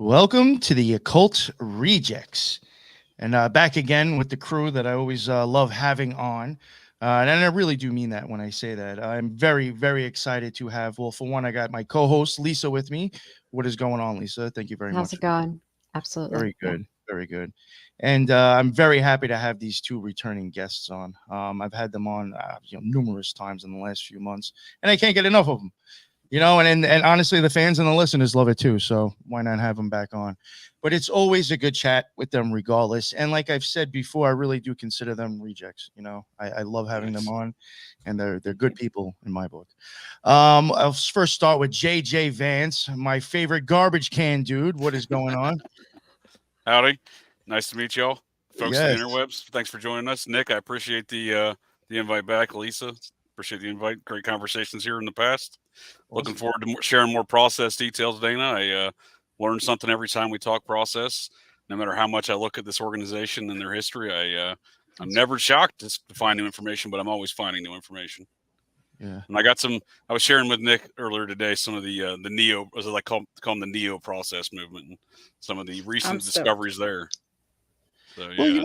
Welcome to the Occult Rejects. And back again with the crew that I always love having on. And I really do mean that when I say that. I'm very, very excited to have, well, for one, I got my co host, Lisa, with me. What is going on, Lisa? Thank you very How's much. it going? Absolutely. Very Yeah. good. Very good. And I'm very happy to have these two returning guests on. I've had them on numerous times in the last few months, and I can't get enough of them. And honestly, the fans and the listeners love it too. So why not have them back on? But it's always a good chat with them, regardless. And like I've said before, I really do consider them rejects. I love having them Nice. on, and they're good people in my book. I'll first start with JJ Vance, my favorite garbage can dude. What is going on? Howdy. Nice to meet y'all. Folks of the Yes. interwebs, thanks for joining us. Nick, I appreciate the invite back. Lisa, appreciate the invite. Great conversations here in the past. Looking Awesome. forward to sharing more process details, Dana. I learn something every time we talk process. No matter how much I look at this organization and their history, I'm never shocked to find new information, but I'm always finding new information. Yeah. And I was sharing with Nick earlier today some of the neo, as I call them, the neo process movement, and some of the recent discoveries there. So Well, yeah,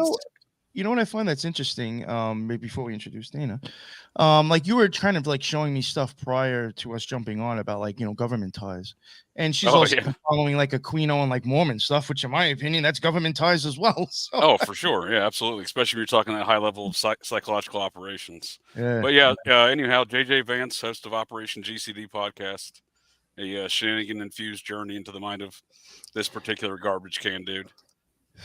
you know what I find that's interesting. Maybe before we introduce Dana, like you were kind of like showing me stuff prior to us jumping on about like government ties, and she's also yeah. following like Aquino and like Mormon stuff, which in my opinion that's government ties as well. So. Oh, for sure, yeah, absolutely. Especially if you're talking at high level of psychological operations. Yeah. But yeah, anyhow, JJ Vance, host of Operation GCD podcast, a shenanigan infused journey into the mind of this particular garbage can dude.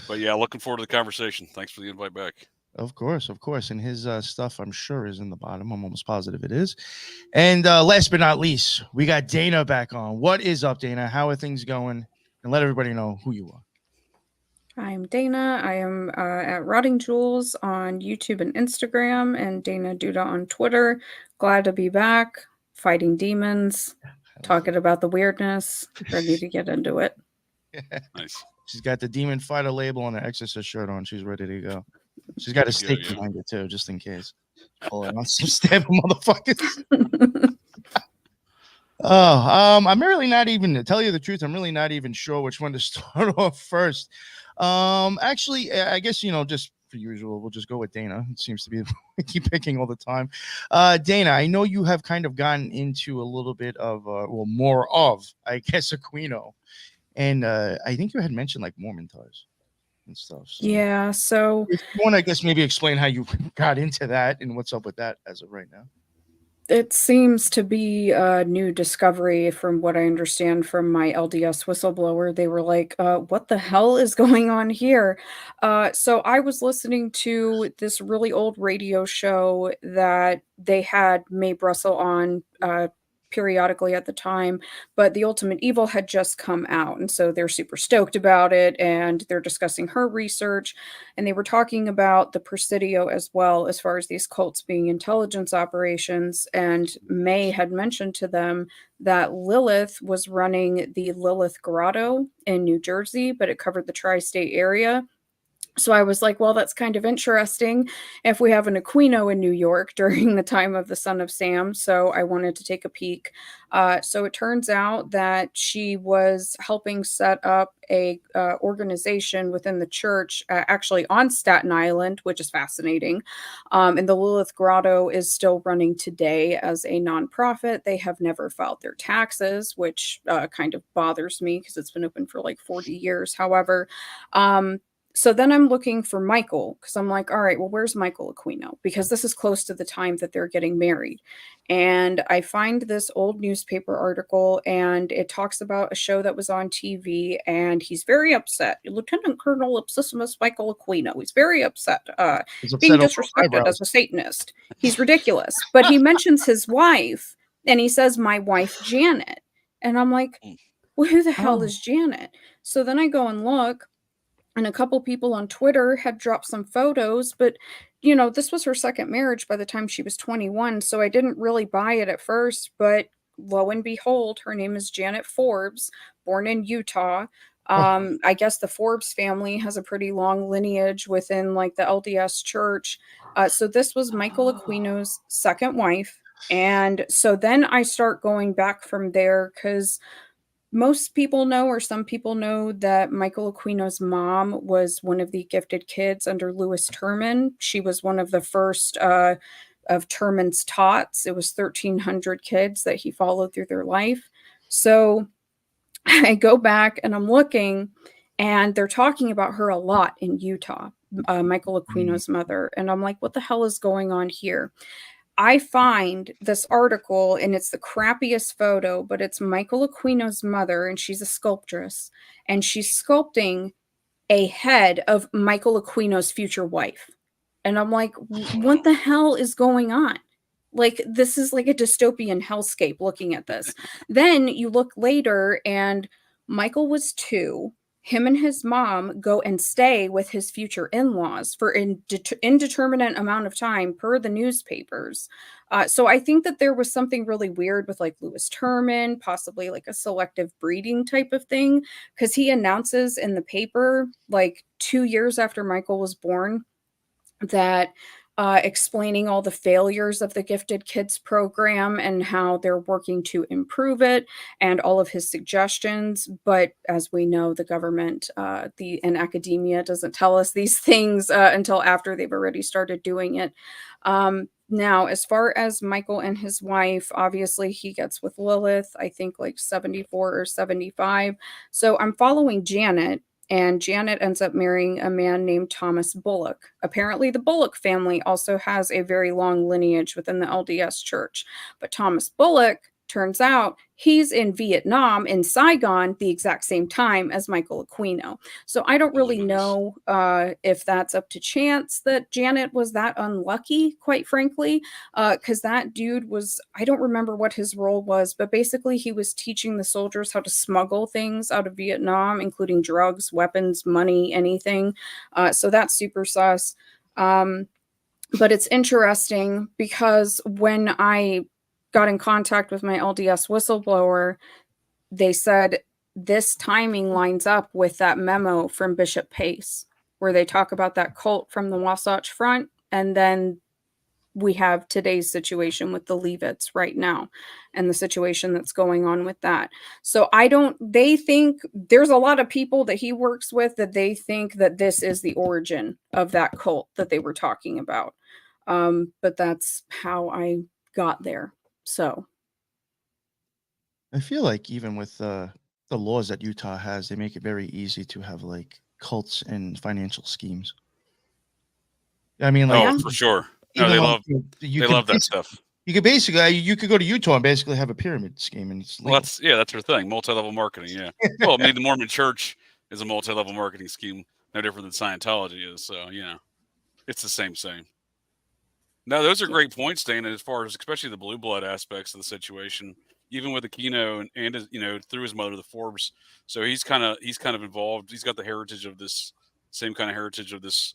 But yeah, looking forward to the conversation. Thanks for the invite back. Of course, of course. And his stuff, I'm sure, is in the bottom. I'm almost positive it is. And last but not least, we got Dana back on. What is up, Dana? How are things going? And let everybody know who you are. I'm Dana. I am at Rotting Jewels on YouTube and Instagram, and Dana Duda on Twitter. Glad to be back, fighting demons, talking about the weirdness. Ready to get into it. Nice. She's got the Demon Fighter label and an Exorcist shirt on. She's ready to go. She's got a stake behind it too, just in case. Pull it on some stabbing motherfuckers. I'm really not even, to tell you the truth, I'm really not even sure which one to start off first. Actually, I guess, just for usual, we'll just go with Dana. It seems to be we keep picking all the time. Dana, I know you have kind of gotten into a little bit of, more of, I guess, Aquino. And I think you had mentioned like Mormon ties and stuff. So. Yeah, so if you want to, I guess, maybe explain how you got into that and what's up with that as of right now. it seems to be a new discovery from what I understand from my LDS whistleblower. They were like, what the hell is going on here? So I was listening to this really old radio show that they had Mae Brussel on periodically at the time, but The Ultimate Evil had just come out, and so they're super stoked about it, and they're discussing her research, and they were talking about the Presidio as well, as far as these cults being intelligence operations, and May had mentioned to them that Lilith was running the Lilith Grotto in New Jersey, but it covered the tri-state area. So I was like, well, that's kind of interesting if we have an Aquino in New York during the time of the Son of Sam. So I wanted to take a peek. So it turns out that she was helping set up a organization within the church, actually on Staten Island, which is fascinating. And the Lilith Grotto is still running today as a nonprofit. They have never filed their taxes, which kind of bothers me because it's been open for like 40 years. However, so then I'm looking for Michael because I'm like, all right, well, where's Michael Aquino? Because this is close to the time that they're getting married. And I find this old newspaper article, and it talks about a show that was on TV, and he's very upset. Lieutenant Colonel Ipsissimus Michael Aquino. He's very upset, He's upset being over disrespected eyebrows. as a Satanist. He's ridiculous. But he mentions his wife, and he says, my wife, Janet. And I'm like, well, who the hell is Janet? So then I go and look. And a couple people on Twitter had dropped some photos, but this was her second marriage by the time she was 21. So I didn't really buy it at first, but lo and behold, her name is Janet Forbes, born in Utah. I guess the Forbes family has a pretty long lineage within like the LDS church. So this was Michael Aquino's second wife. And so then I start going back from there because most people know, or some people know, that Michael Aquino's mom was one of the gifted kids under Louis Terman. She was one of the first of Terman's tots. It was 1,300 kids that he followed through their life. So I go back and I'm looking, and they're talking about her a lot in Utah, Michael Aquino's mother. And I'm like, what the hell is going on here? I find this article, and it's the crappiest photo, but it's Michael Aquino's mother, and she's a sculptress, and she's sculpting a head of Michael Aquino's future wife. And I'm like, what the hell is going on? Like, this is like a dystopian hellscape looking at this. Then you look later, and Michael was 2. Him and his mom go and stay with his future in-laws for an indeterminate amount of time per the newspapers. So I think that there was something really weird with like Louis Terman, possibly like a selective breeding type of thing, because he announces in the paper like 2 years after Michael was born that explaining all the failures of the Gifted Kids program and how they're working to improve it, and all of his suggestions. But as we know, the government and academia doesn't tell us these things until after they've already started doing it. Now, as far as Michael and his wife, obviously he gets with Lilith, I think like 74 or 75. So I'm following Janet, and Janet ends up marrying a man named Thomas Bullock. Apparently, the Bullock family also has a very long lineage within the LDS Church. But Thomas Bullock, turns out, he's in Vietnam, in Saigon, the exact same time as Michael Aquino. So I don't really know if that's up to chance that Janet was that unlucky, quite frankly, because that dude was, I don't remember what his role was, but basically he was teaching the soldiers how to smuggle things out of Vietnam, including drugs, weapons, money, anything. So that's super sus. But it's interesting because when I got in contact with my LDS whistleblower, they said this timing lines up with that memo from Bishop Pace, where they talk about that cult from the Wasatch Front, and then we have today's situation with the Leavites right now, and the situation that's going on with that. So they think there's a lot of people that he works with that they think that this is the origin of that cult that they were talking about. But that's how I got there. So I feel like even with the laws that Utah has, they make it very easy to have like cults and financial schemes. I mean, like, for sure. No, even they like, love that stuff. You could basically you could go to Utah and basically have a pyramid scheme, and it's legal. Well, that's their thing, multi-level marketing. Yeah. Well, I mean, the Mormon Church is a multi-level marketing scheme, no different than Scientology is. So it's the same. No, those are great points, Dana, as far as especially the blue blood aspects of the situation, even with Aquino and his, through his mother, the Forbes. So he's kind of involved. He's got the heritage of this same kind of heritage of this,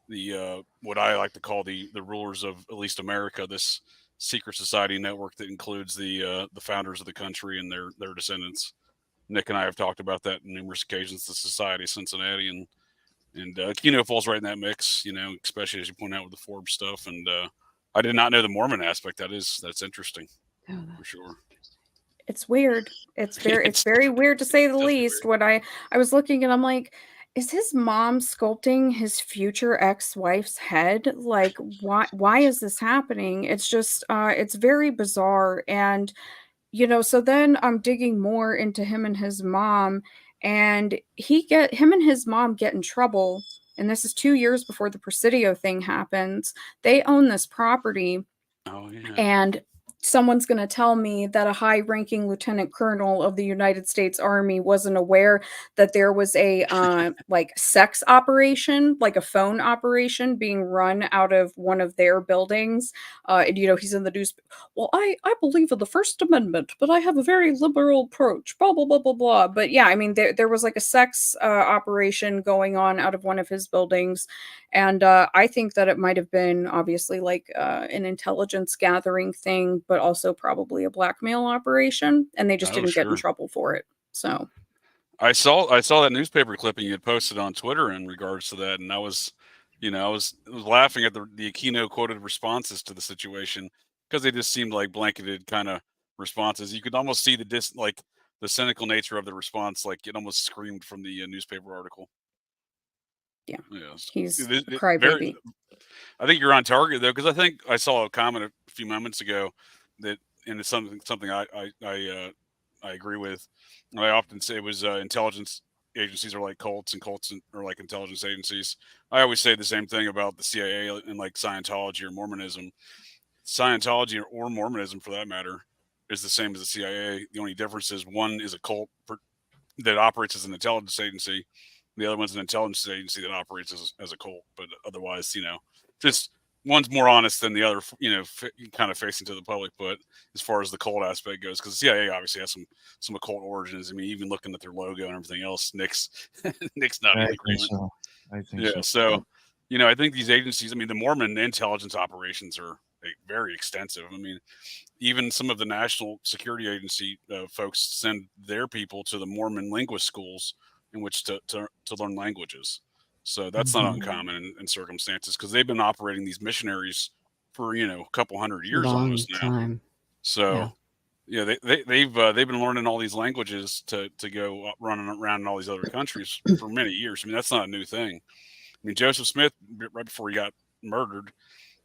the what I like to call the rulers of at least America, this secret society network that includes the founders of the country and their descendants. Nick and I have talked about that on numerous occasions. The Society of Cincinnati, and Aquino falls right in that mix, especially as you point out with the Forbes stuff. And I did not know the Mormon aspect. That's interesting, for sure. It's weird. It's very weird to say the least. When I was looking, and I'm like, is his mom sculpting his future ex-wife's head? Like, why is this happening? It's just it's very bizarre. And so then I'm digging more into him and his mom, and him and his mom get in trouble. And this is 2 years before the Presidio thing happens. They own this property. Oh, yeah. And someone's going to tell me that a high-ranking lieutenant colonel of the United States Army wasn't aware that there was a like sex operation, like a phone operation being run out of one of their buildings. And he's in the news. Well, I believe in the First Amendment, but I have a very liberal approach. Blah blah blah blah blah. But yeah, I mean there was like a sex operation going on out of one of his buildings. And I think that it might have been obviously like an intelligence gathering thing, but also probably a blackmail operation, and they just didn't get in trouble for it. So I saw that newspaper clipping you had posted on Twitter in regards to that, and I was laughing at the Aquino quoted responses to the situation, because they just seemed like blanketed kind of responses. You could almost see the the cynical nature of the response, like it almost screamed from the newspaper article. Yeah. Yes. He's a Very, crybaby. I think you're on target though, because I think I saw a comment a few moments ago that, and it's something I agree with. I often say it was intelligence agencies are like cults, and cults are like intelligence agencies. I always say the same thing about the CIA and like Scientology or Mormonism. Scientology or Mormonism, for that matter, is the same as the CIA. The only difference is one is a cult that operates as an intelligence agency. The other one's an intelligence agency that operates as a cult. But otherwise, just one's more honest than the other, kind of facing to the public. But as far as the cult aspect goes, because the CIA obviously has some occult origins. I mean, even looking at their logo and everything else, Nick's not I in think agreement. so. I think Yeah. So, I think these agencies, I mean, the Mormon intelligence operations are very extensive. I mean, even some of the National Security Agency folks send their people to the Mormon linguist schools in which to learn languages. So that's not uncommon in circumstances, because they've been operating these missionaries for a couple hundred years Long almost now. time. So they've been learning all these languages to go running around in all these other countries for many years. I mean, that's not a new thing. I mean, Joseph Smith, right before he got murdered,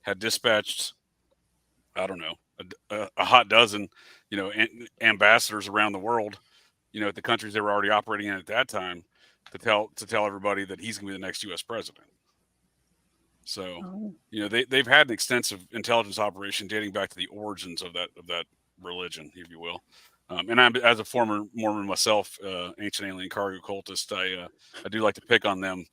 had dispatched, I don't know, a hot dozen, ambassadors around the world, at the countries they were already operating in at that time, to tell everybody that he's going to be the next U.S. president. So, they've had an extensive intelligence operation dating back to the origins of that religion, if you will. And I'm, as a former Mormon myself, ancient alien cargo cultist, I do like to pick on them.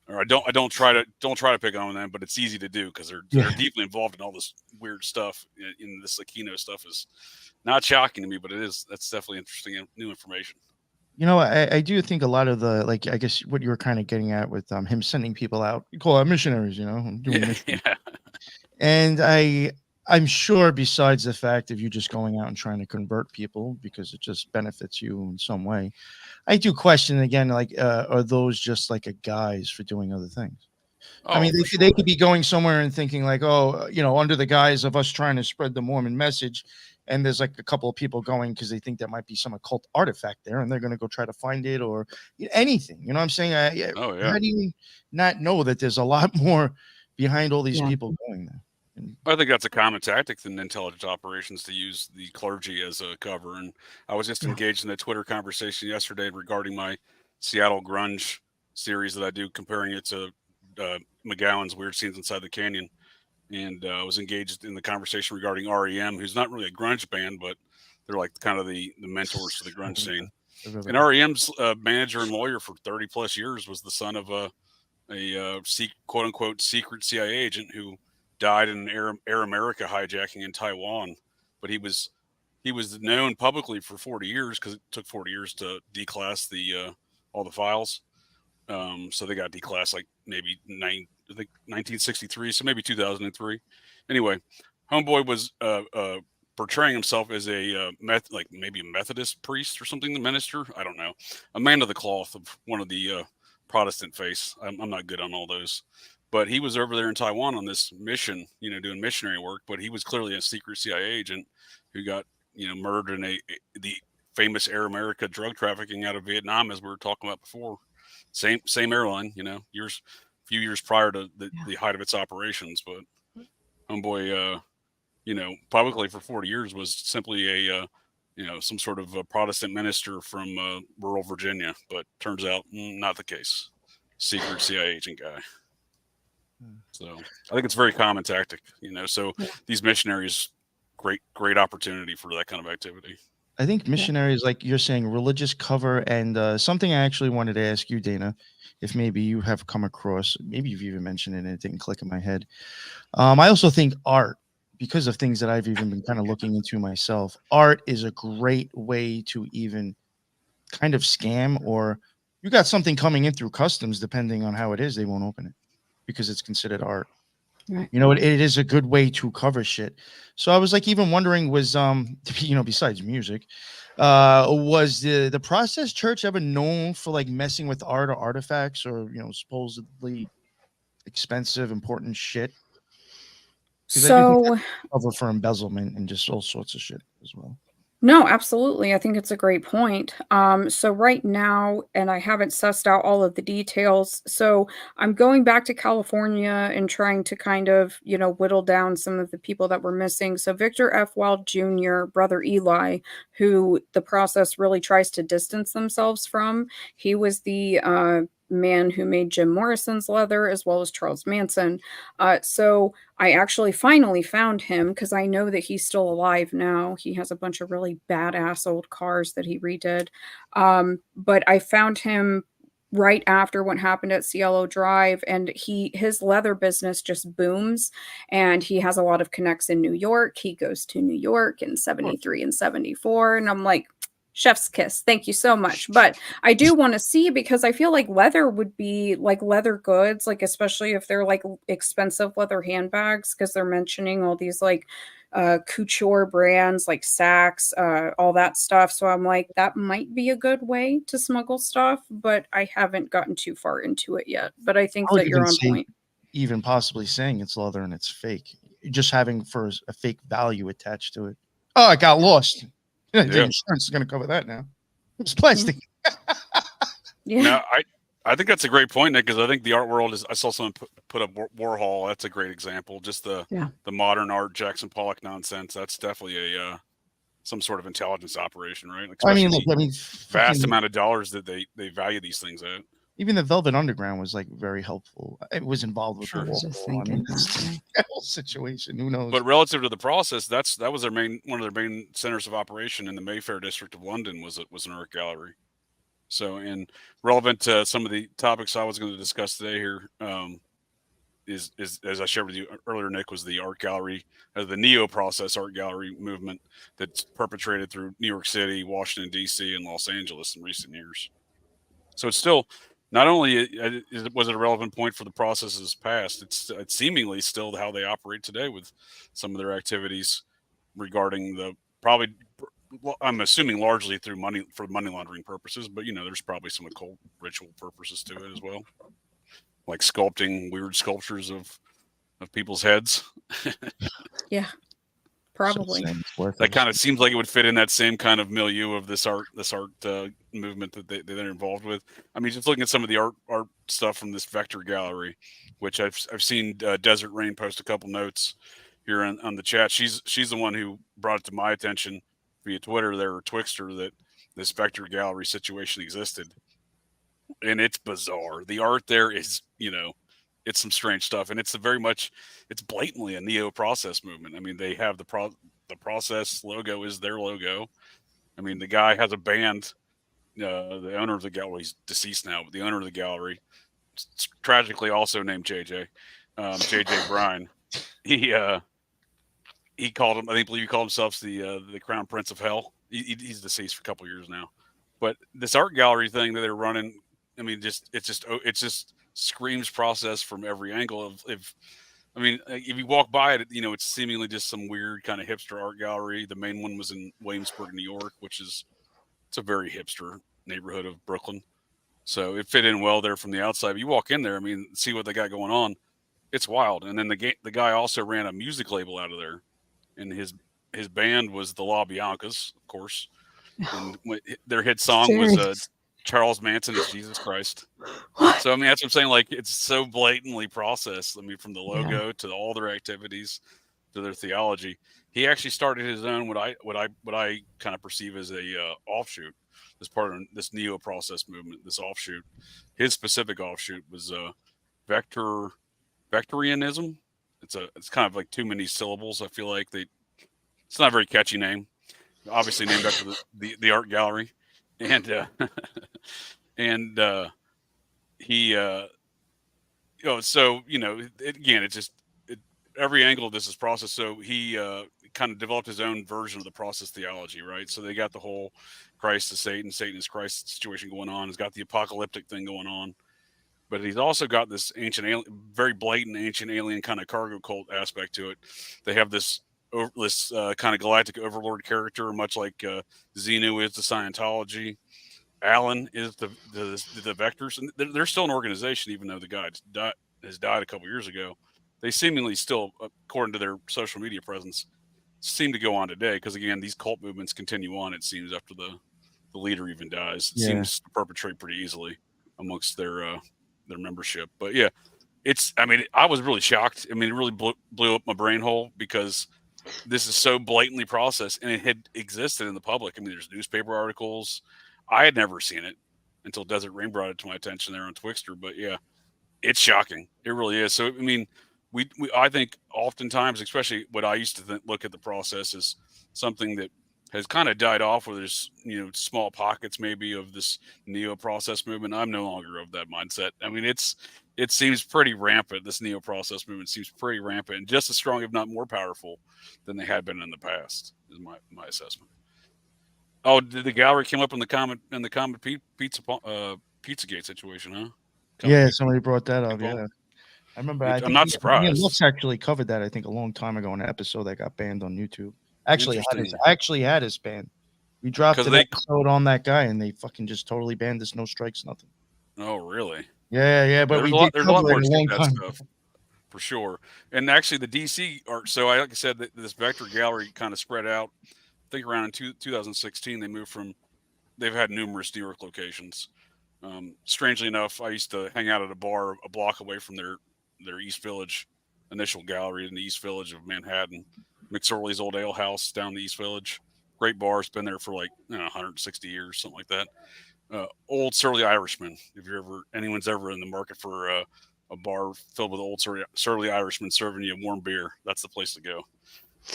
Or I don't try to pick on them, but it's easy to do because they're deeply involved in all this weird stuff. In this Aquino stuff is not shocking to me, but that's definitely interesting and new information. I do think a lot of the, like, I guess what you were kind of getting at with him sending people out, you call it missionaries, doing missions. Yeah. And I'm sure, besides the fact of you just going out and trying to convert people because it just benefits you in some way, I do question again, like, are those just like a guise for doing other things? I mean, they could be going somewhere and thinking like, oh, under the guise of us trying to spread the Mormon message, and there's like a couple of people going because they think there might be some occult artifact there, and they're going to go try to find it or anything. You know what I'm saying? How do you not know that there's a lot more behind all these people going there? I think that's a common tactic in intelligence operations, to use the clergy as a cover. And I was just engaged in a Twitter conversation yesterday regarding my Seattle grunge series that I do, comparing it to McGowan's Weird Scenes Inside the Canyon. And I was engaged in the conversation regarding REM, who's not really a grunge band, but they're like kind of the mentors to the grunge scene. And REM's manager and lawyer for 30 plus years was the son of a quote unquote secret CIA agent who died in an Air America hijacking in Taiwan. But he was known publicly for 40 years, because it took 40 years to declass all the files. So they got declassed like maybe 1963, so maybe 2003. Anyway, homeboy was portraying himself as a maybe a Methodist priest or something, the minister. I don't know, a man of the cloth of one of the Protestant faiths. I'm not good on all those, but he was over there in Taiwan on this mission, doing missionary work. But he was clearly a secret CIA agent who got murdered in the famous Air America drug trafficking out of Vietnam, as we were talking about before. Same airline, few years prior to the height of its operations. But homeboy, publicly for 40 years was simply a some sort of a Protestant minister from rural Virginia. But turns out not the case. Secret CIA agent guy. So I think it's a very common tactic, so these missionaries, great opportunity for that kind of activity. I think missionaries, like you're saying, religious cover, and something I actually wanted to ask you, Dana, if maybe you have come across, maybe you've even mentioned it and it didn't click in my head. I also think art, because of things that I've even been kind of looking into myself, art is a great way to even kind of scam, or you got something coming in through customs, depending on how it is, they won't open it because it's considered art. Right. It is a good way to cover shit. So I was like, even wondering, was besides music, was the Process Church ever known for like messing with art or artifacts, or supposedly expensive, important shit? So cover for embezzlement and just all sorts of shit as well. No, absolutely. I think it's a great point. So right now, and I haven't sussed out all of the details. So I'm going back to California and trying to kind of, whittle down some of the people that were missing. So Victor F. Wild Jr., brother Eli, who the process really tries to distance themselves from, he was the man who made Jim Morrison's leather as well as Charles Manson. So I actually finally found him because I know that he's still alive now. He has a bunch of really badass old cars that he redid. But I found him right after what happened at Cielo Drive, and his leather business just booms, and he has a lot of connects in New York. He goes to New York in 73 and 74, and I'm like, chef's kiss. Thank you so much. But I do want to see, because I feel like leather would be like leather goods, like especially if they're like expensive leather handbags, because they're mentioning all these like couture brands like Saks, all that stuff. So I'm like, that might be a good way to smuggle stuff, but I haven't gotten too far into it yet. But I think I would that you're even on say, point. even possibly saying it's leather and it's fake, just having for a fake value attached to it. Oh, I got lost. The insurance is going to cover that now. It's plastic. Yeah. No, I think that's a great point, Nick, because I think the art world is. I saw someone put up Warhol. That's a great example. Just the modern art, Jackson Pollock nonsense. That's definitely a some sort of intelligence operation, right? Like, I mean, look, vast amount of dollars that they value these things at. Even the Velvet Underground was like very helpful. It was involved with Sure. the Warhol. I mean, that whole situation. Who knows? But relative to the process, that was one of their main centers of operation in the Mayfair district of London was an art gallery. So, and relevant to some of the topics I was going to discuss today here, is as I shared with you earlier, Nick, was the art gallery, the neo process art gallery movement that's perpetrated through New York City, Washington D.C., and Los Angeles in recent years. So it's still not only was it a relevant point for the processes past, it's seemingly still how they operate today with some of their activities regarding the probably. Well, I'm assuming largely through money laundering purposes, but there's probably some occult ritual purposes to it as well, like sculpting weird sculptures of people's heads. Yeah, probably. That kind of seems like it would fit in that same kind of milieu of this art movement that they're involved with. I mean, just looking at some of the art stuff from this Vector gallery, which I've seen Desert Rain post a couple notes here on the chat. She's the one who brought it to my attention via Twitter there, or Twixter, that this Vector gallery situation existed. And it's bizarre. The art there is, it's some strange stuff. And it's blatantly a neo process movement. I mean, they have the process logo is their logo. I mean, the guy has a band, the owner of the gallery, he's deceased now, but the owner of the gallery, tragically also named JJ Bryan. He called him, I believe he called himself the Crown Prince of Hell. He's deceased for a couple years now. But this art gallery thing that they're running, I mean, it just screams process from every angle if you walk by it, it's seemingly just some weird kind of hipster art gallery. The main one was in Williamsburg, New York, it's a very hipster neighborhood of Brooklyn. So it fit in well there from the outside. But you walk in there, I mean, see what they got going on. It's wild. And then the guy also ran a music label out of there. And his band was the La Biancas, of course. And their hit song was Charles Manson is Jesus Christ. What? So I mean, that's what I'm saying. Like, it's so blatantly processed. I mean, from the logo to all their activities to their theology. He actually started his own what I kind of perceive as a offshoot as part of this neo process movement. This offshoot, his specific offshoot was Vectorianism. It's kind of like too many syllables. I feel like it's not a very catchy name. Obviously named after the art gallery, and he every angle of this is process. So he kind of developed his own version of the process theology, right? So they got the whole Christ is Satan, Satan is Christ situation going on. He's got the apocalyptic thing going on. But he's also got this very blatant ancient alien kind of cargo cult aspect to it. They have this kind of galactic overlord character, much like Xenu is to Scientology. Alan is the Vectors, and they're still an organization, even though the guy has died a couple years ago. They seemingly still, according to their social media presence, seem to go on today. Because again, these cult movements continue on. It seems after the leader even dies, it seems to perpetrate pretty easily amongst their membership. But yeah, I mean, I was really shocked. I mean, it really blew up my brain hole because this is so blatantly processed and it had existed in the public. I mean, there's newspaper articles. I had never seen it until Desert Rain brought it to my attention there on Twixter. But yeah, it's shocking. It really is. So, I mean, I think oftentimes, especially what I used to look at the process as something that has kind of died off, where there's, small pockets maybe of this neo process movement. I'm no longer of that mindset. I mean, it seems pretty rampant. This neo process movement seems pretty rampant and just as strong, if not more powerful than they had been in the past, is my assessment. Oh, the gallery came up in the comment Pizzagate situation, huh? Yeah, somebody brought that up. Yeah, I remember. I'm not surprised. Lux actually covered that, I think, a long time ago in an episode that got banned on YouTube. Actually had his ban. We dropped an episode on that guy, and they fucking just totally banned us. No strikes, nothing. Oh, really? Yeah. But there's a lot more to that stuff, for sure. And actually, the DC art. So, like I said, this Vector gallery kind of spread out. I think around in 2016, they moved from. They've had numerous New York locations. Strangely enough, I used to hang out at a bar a block away from their East Village initial gallery in the East Village of Manhattan. McSorley's Old Ale House down the East Village. Great bar. It's been there for like 160 years, something like that. Old Surly Irishman. If anyone's ever in the market for a bar filled with old Surly Irishmen serving you warm beer, that's the place to go.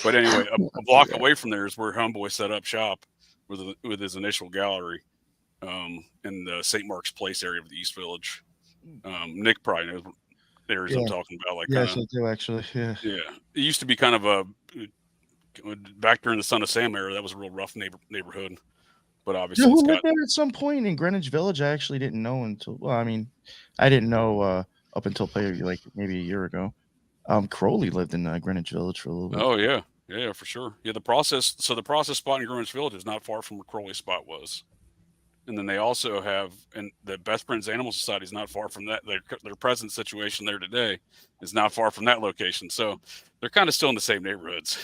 But anyway, a block away from there is where Homeboy set up shop with his initial gallery in the St. Mark's Place area of the East Village. Nick probably knows what areas I'm talking about. Yes, I do actually. Yeah. It used to be kind of back during the Son of Sam era. That was a real rough neighborhood. But obviously, who lived there at some point in Greenwich Village? I actually didn't know until. Well, I mean, I didn't know up until like maybe a year ago. Crowley lived in Greenwich Village for a little bit. Oh yeah, for sure. Yeah, the process spot in Greenwich Village is not far from where Crowley's spot was. And then they also have, and the Best Friends Animal Society is not far from that. Their present situation there today is not far from that location. So they're kind of still in the same neighborhoods.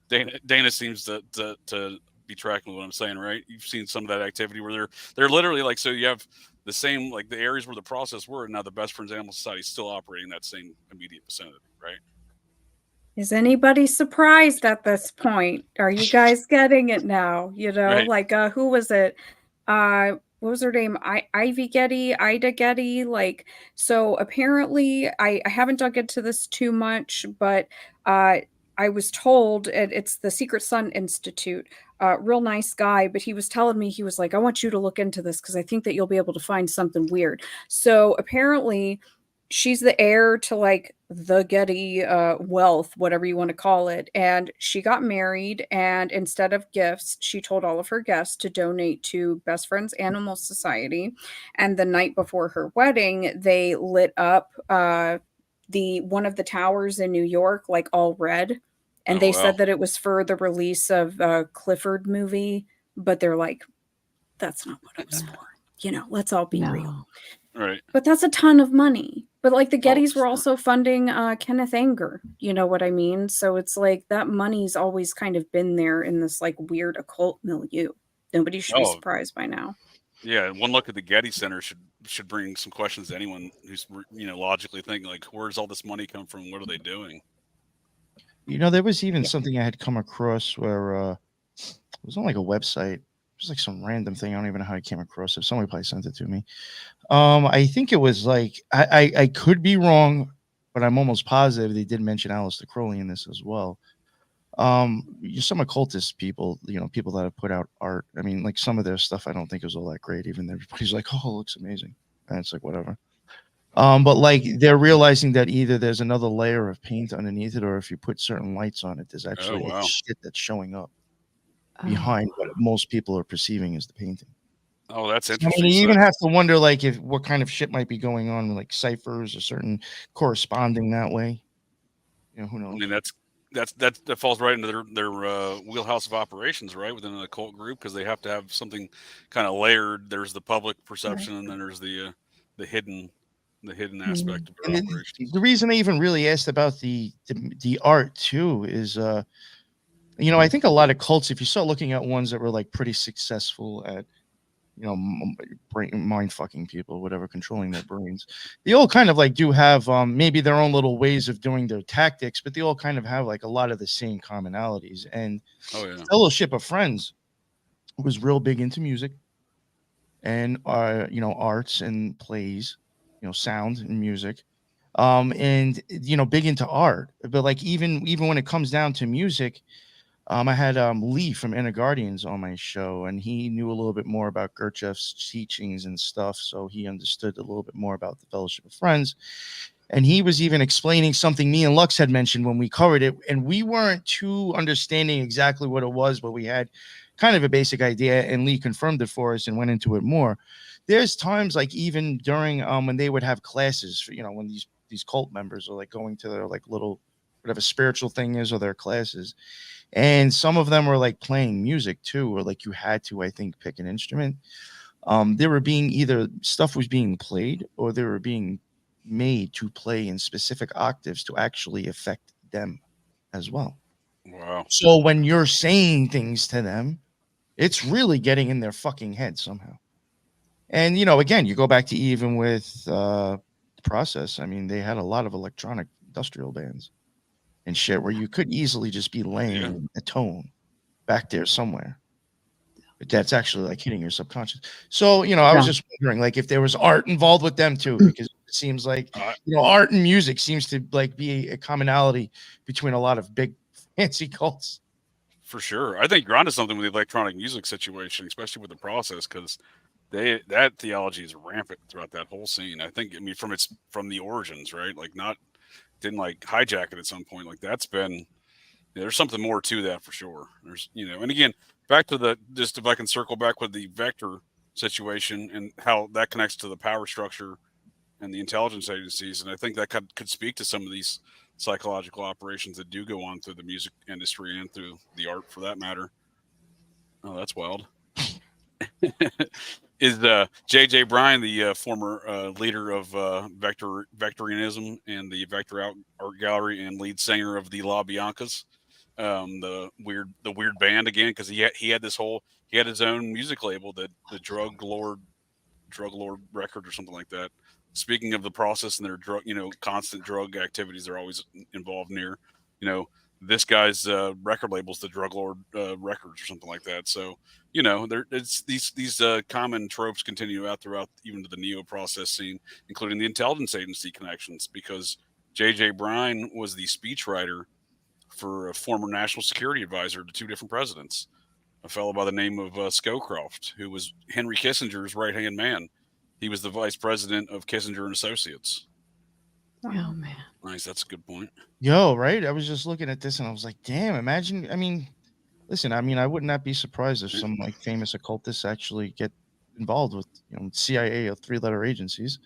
Dana seems to be tracking what I'm saying, right? You've seen some of that activity where they're literally like, so you have the same, like the areas where the process were, and now the Best Friends Animal Society is still operating that same immediate vicinity, right? Is anybody surprised at this point? Are you guys getting it now? Right. Like who was it? What was her name? Ida Getty. Like, so apparently, I haven't dug into this too much, but I was told it's the Secret Sun Institute. Real nice guy, but he was telling me, he was like, I want you to look into this because I think that you'll be able to find something weird. So apparently, she's the heir to like the Getty wealth, whatever you want to call it. And she got married, and instead of gifts, she told all of her guests to donate to Best Friends Animal Society. And the night before her wedding, they lit up one of the towers in New York, like all red. And they said that it was for the release of Clifford movie, but they're like, that's not what it was for. Let's all be real. Right. But that's a ton of money. But like the Gettys were also funding Kenneth Anger. You know what I mean? So it's like that money's always kind of been there in this like weird occult milieu. Nobody should be surprised by now. Yeah, one look at the Getty Center should bring some questions to anyone who's logically thinking like, where's all this money come from? What are they doing? There was even something I had come across where it was on like a website. It was like some random thing. I don't even know how I came across it. Somebody probably sent it to me. I think it was like I could be wrong, but I'm almost positive they did mention Aleister Crowley in this as well. Some occultist people, people that have put out art. I mean, like some of their stuff I don't think is all that great. Even everybody's like, oh, it looks amazing. And it's like whatever. But like they're realizing that either there's another layer of paint underneath it, or if you put certain lights on it, there's actually shit that's showing up behind what most people are perceiving as the painting. Oh, that's interesting. I mean, you even have to wonder like what kind of shit might be going on, like ciphers or certain corresponding that way. Who knows? I mean, that falls right into their wheelhouse of operations, right, within an occult group, because they have to have something kind of layered. There's the public perception, and then there's the hidden the hidden aspect of And their operations. the reason I even really asked about the art too is, I think a lot of cults, if you start looking at ones that were like pretty successful at, mind fucking people, whatever, controlling their brains, they all kind of like do have maybe their own little ways of doing their tactics, but they all kind of have like a lot of the same commonalities. And Fellowship of Friends was real big into music and arts and plays, sound and music, and big into art. But like even when it comes down to music, I had Lee from Inner Guardians on my show, and he knew a little bit more about Gurdjieff's teachings and stuff, so he understood a little bit more about the Fellowship of Friends. And he was even explaining something me and Lux had mentioned when we covered it, and we weren't too understanding exactly what it was, but we had kind of a basic idea, and Lee confirmed it for us and went into it more. There's times like even during when they would have classes for, when these cult members are like going to their like little whatever spiritual thing is or their classes, and some of them were like playing music too, or like you had to, I think, pick an instrument. They were being either stuff was being played or they were being made to play in specific octaves to actually affect them as well. Wow. So when you're saying things to them, it's really getting in their fucking head somehow. And, again, you go back to even with Process. I mean, they had a lot of electronic industrial bands and shit where you could easily just be laying a tone back there somewhere. But that's actually like hitting your subconscious. So, I was just wondering like if there was art involved with them too, because it seems like, art and music seems to like be a commonality between a lot of big fancy cults. For sure. I think you're onto something with the electronic music situation, especially with the Process, because that theology is rampant throughout that whole scene. I think, from the origins, right? Like didn't like hijack it at some point. Like that's been, there's something more to that for sure. There's, and again, back to just if I can circle back with the Vector situation and how that connects to the power structure and the intelligence agencies. And I think that could speak to some of these psychological operations that do go on through the music industry and through the art for that matter. Oh, that's wild. Is J.J. Bryan, the former leader of Vectorianism and the Vector Art Gallery and lead singer of the La Biancas, the weird band again, because he had his own music label, the Drug Lord Record or something like that. Speaking of the Process and their drug, constant drug activities they're always involved near, this guy's record label's the Drug Lord Records or something like that. So, it's these common tropes continue out throughout even to the Neo Process scene, including the intelligence agency connections, because J.J. Bryan was the speechwriter for a former national security advisor to two different presidents, a fellow by the name of Scowcroft, who was Henry Kissinger's right-hand man. He was the vice president of Kissinger and Associates. Oh, man. Nice. That's a good point. Yo, right? I was just looking at this and I was like, damn, imagine. I mean, listen, I would not be surprised if some like famous occultists actually get involved with, CIA or three-letter agencies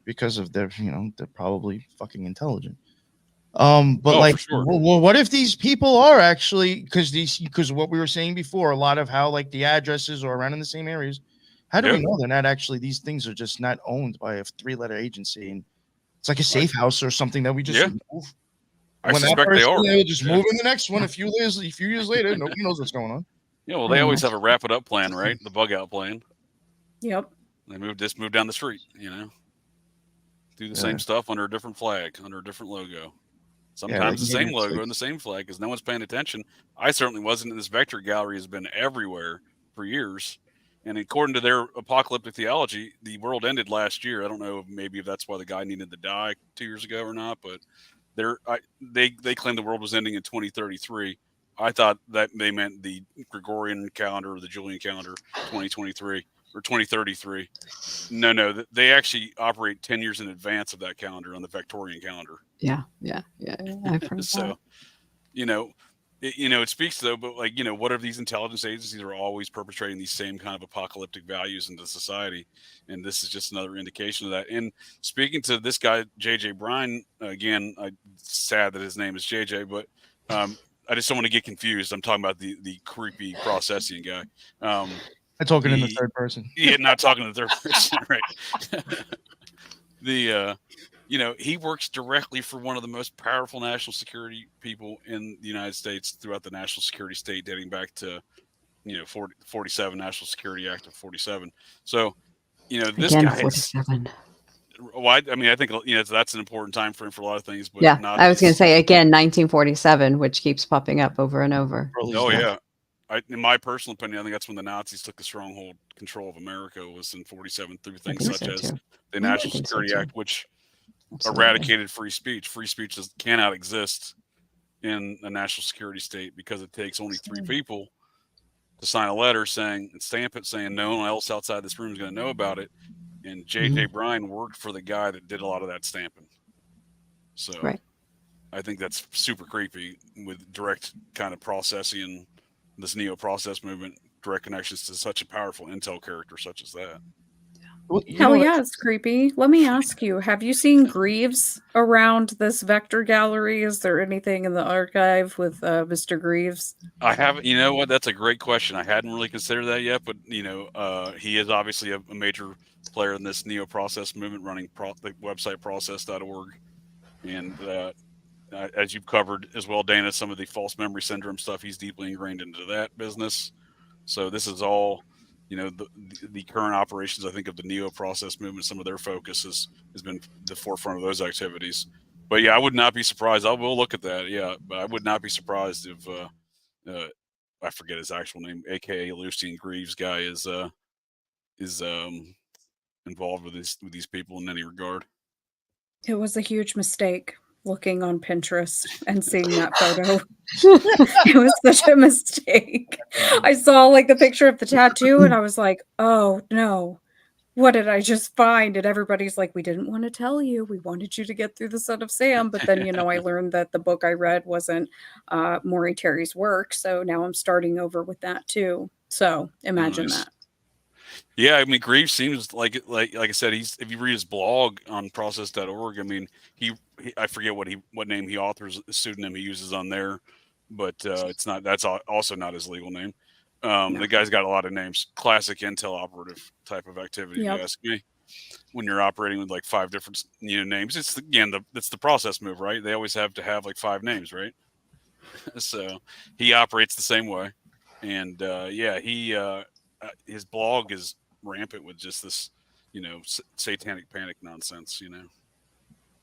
because of their, they're probably fucking intelligent. But sure. well, what if these people are actually, because what we were saying before, a lot of how like the addresses are around in the same areas. How do we know they're not actually, these things are just not owned by a three-letter agency and it's like a safe house or something that we just move. I suspect they are. They'll just move in the next one a few years later. Nobody knows what's going on. Yeah, well, they always have a wrap it up plan, right? The bug out plan. Yep. They move down the street, do the same stuff under a different flag, under a different logo. Sometimes the same logo and the same flag because no one's paying attention. I certainly wasn't. This Vector Gallery has been everywhere for years. And according to their apocalyptic theology, the world ended last year. I don't know maybe if that's why the guy needed to die 2 years ago or not, but they claim the world was ending in 2033. I thought that they meant the Gregorian calendar or the Julian calendar, 2023 or 2033. No, they actually operate 10 years in advance of that calendar on the Victorian calendar. Yeah. I've heard so, that. It speaks though, but what if these intelligence agencies are always perpetrating these same kind of apocalyptic values into society? And this is just another indication of that. And speaking to this guy, J.J. Bryan, again, I'm sad that his name is J.J., but I just don't want to get confused. I'm talking about the creepy processing guy. I'm talking in the third person. Yeah, not talking in the third person, right? the he works directly for one of the most powerful national security people in the United States throughout the national security state, dating back to 47 National Security Act of 47. So this Again, guy 47. I mean, I think that's an important time frame for a lot of things. But Yeah, not I was going to say again 1947, which keeps popping up over and over. Oh yeah, in my personal opinion, I think that's when the Nazis took the stronghold control of America, was in 47 through things such as the National Security Act, which eradicated free speech. Free speech cannot exist in a national security state because it takes only 3 people to sign a letter saying and stamp it saying no one else outside this room is going to know about it. And J.J. Bryan worked for the guy that did a lot of that stamping. So I think that's super creepy with direct kind of processing and this neo-process movement, direct connections to such a powerful intel character such as that. Well, Hell yeah, it's creepy. Let me ask you, have you seen Greaves around this Vector gallery? Is there anything in the archive with Mr. Greaves? I haven't. You know what? That's a great question. I hadn't really considered that yet, but he is obviously a major player in this neo-process movement, running the website process.org. And as you've covered as well, Dana, some of the false memory syndrome stuff, he's deeply ingrained into that business. So this is all, the current operations, I think, of the neo-process movement. Some of their focus has been the forefront of those activities. But yeah, I would not be surprised. I will look at that. Yeah, but I would not be surprised if I forget his actual name, aka Lucian Greaves guy, is involved with these people in any regard. It was a huge mistake looking on Pinterest and seeing that photo. It was such a mistake. I saw the picture of the tattoo and I was like, oh no, what did I just find? And everybody's like, we didn't want to tell you. We wanted you to get through the Son of Sam. But then, I learned that the book I read wasn't Maury Terry's work. So now I'm starting over with that too. So imagine that. Yeah, I mean, Greaves seems like I said, if you read his blog on process.org, I mean, I forget what name he authors, the pseudonym he uses on there, but that's also not his legal name. No. The guy's got a lot of names. Classic intel operative type of activity, if you ask me. When you're operating with 5 different names, it's that's the process move, right? They always have to have 5 names, right? So he operates the same way, and his blog is rampant with just this, satanic panic nonsense,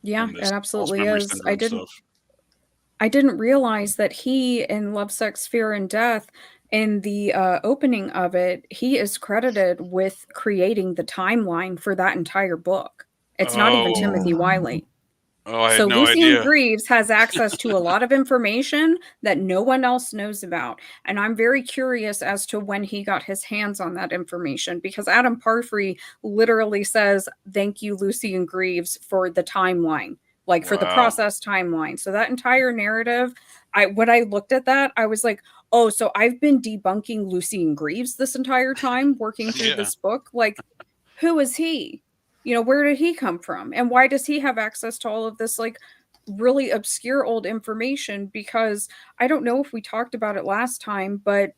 Yeah, it absolutely is. I didn't realize that he in Love, Sex, Fear, and Death, in the opening of it, he is credited with creating the timeline for that entire book. It's not even Timothy Wiley. Oh, I had no idea. Lucian Greaves has access to a lot of information that no one else knows about. And I'm very curious as to when he got his hands on that information, because Adam Parfrey literally says, thank you, Lucian Greaves, for the timeline, for the process timeline. So that entire narrative, when I looked at that, I was like, oh, so I've been debunking Lucian Greaves this entire time working through this book. Who is he? Where did he come from? And why does he have access to all of this, really obscure old information? Because I don't know if we talked about it last time, but,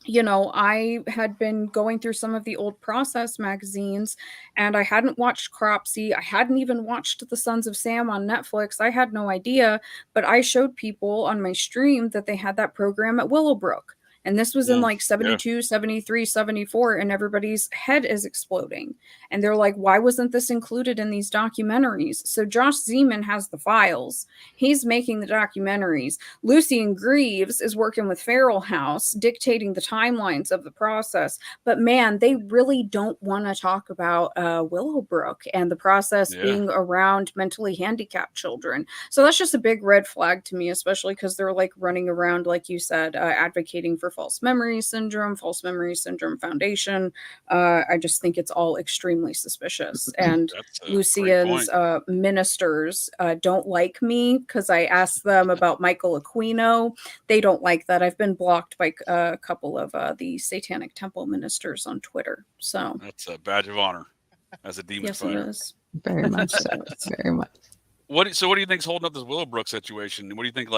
I had been going through some of the old process magazines and I hadn't watched Cropsey. I hadn't even watched The Sons of Sam on Netflix. I had no idea, but I showed people on my stream that they had that program at Willowbrook. And this was in 72, 73, 74, and everybody's head is exploding. And they're like, why wasn't this included in these documentaries? So Josh Zeman has the files. He's making the documentaries. Lucian Greaves is working with Feral House, dictating the timelines of the process. But man, they really don't want to talk about Willowbrook and the process being around mentally handicapped children. So that's just a big red flag to me, especially because they're running around, like you said, advocating for false memory syndrome foundation. I just think it's all extremely suspicious. And Lucian's ministers don't like me because I asked them about Michael Aquino. They don't like that. I've been blocked by a couple of the Satanic Temple ministers on Twitter. So that's a badge of honor as a demon fighter. It is. Very much so. Very much. So what do you think's holding up this Willowbrook situation? What do you think,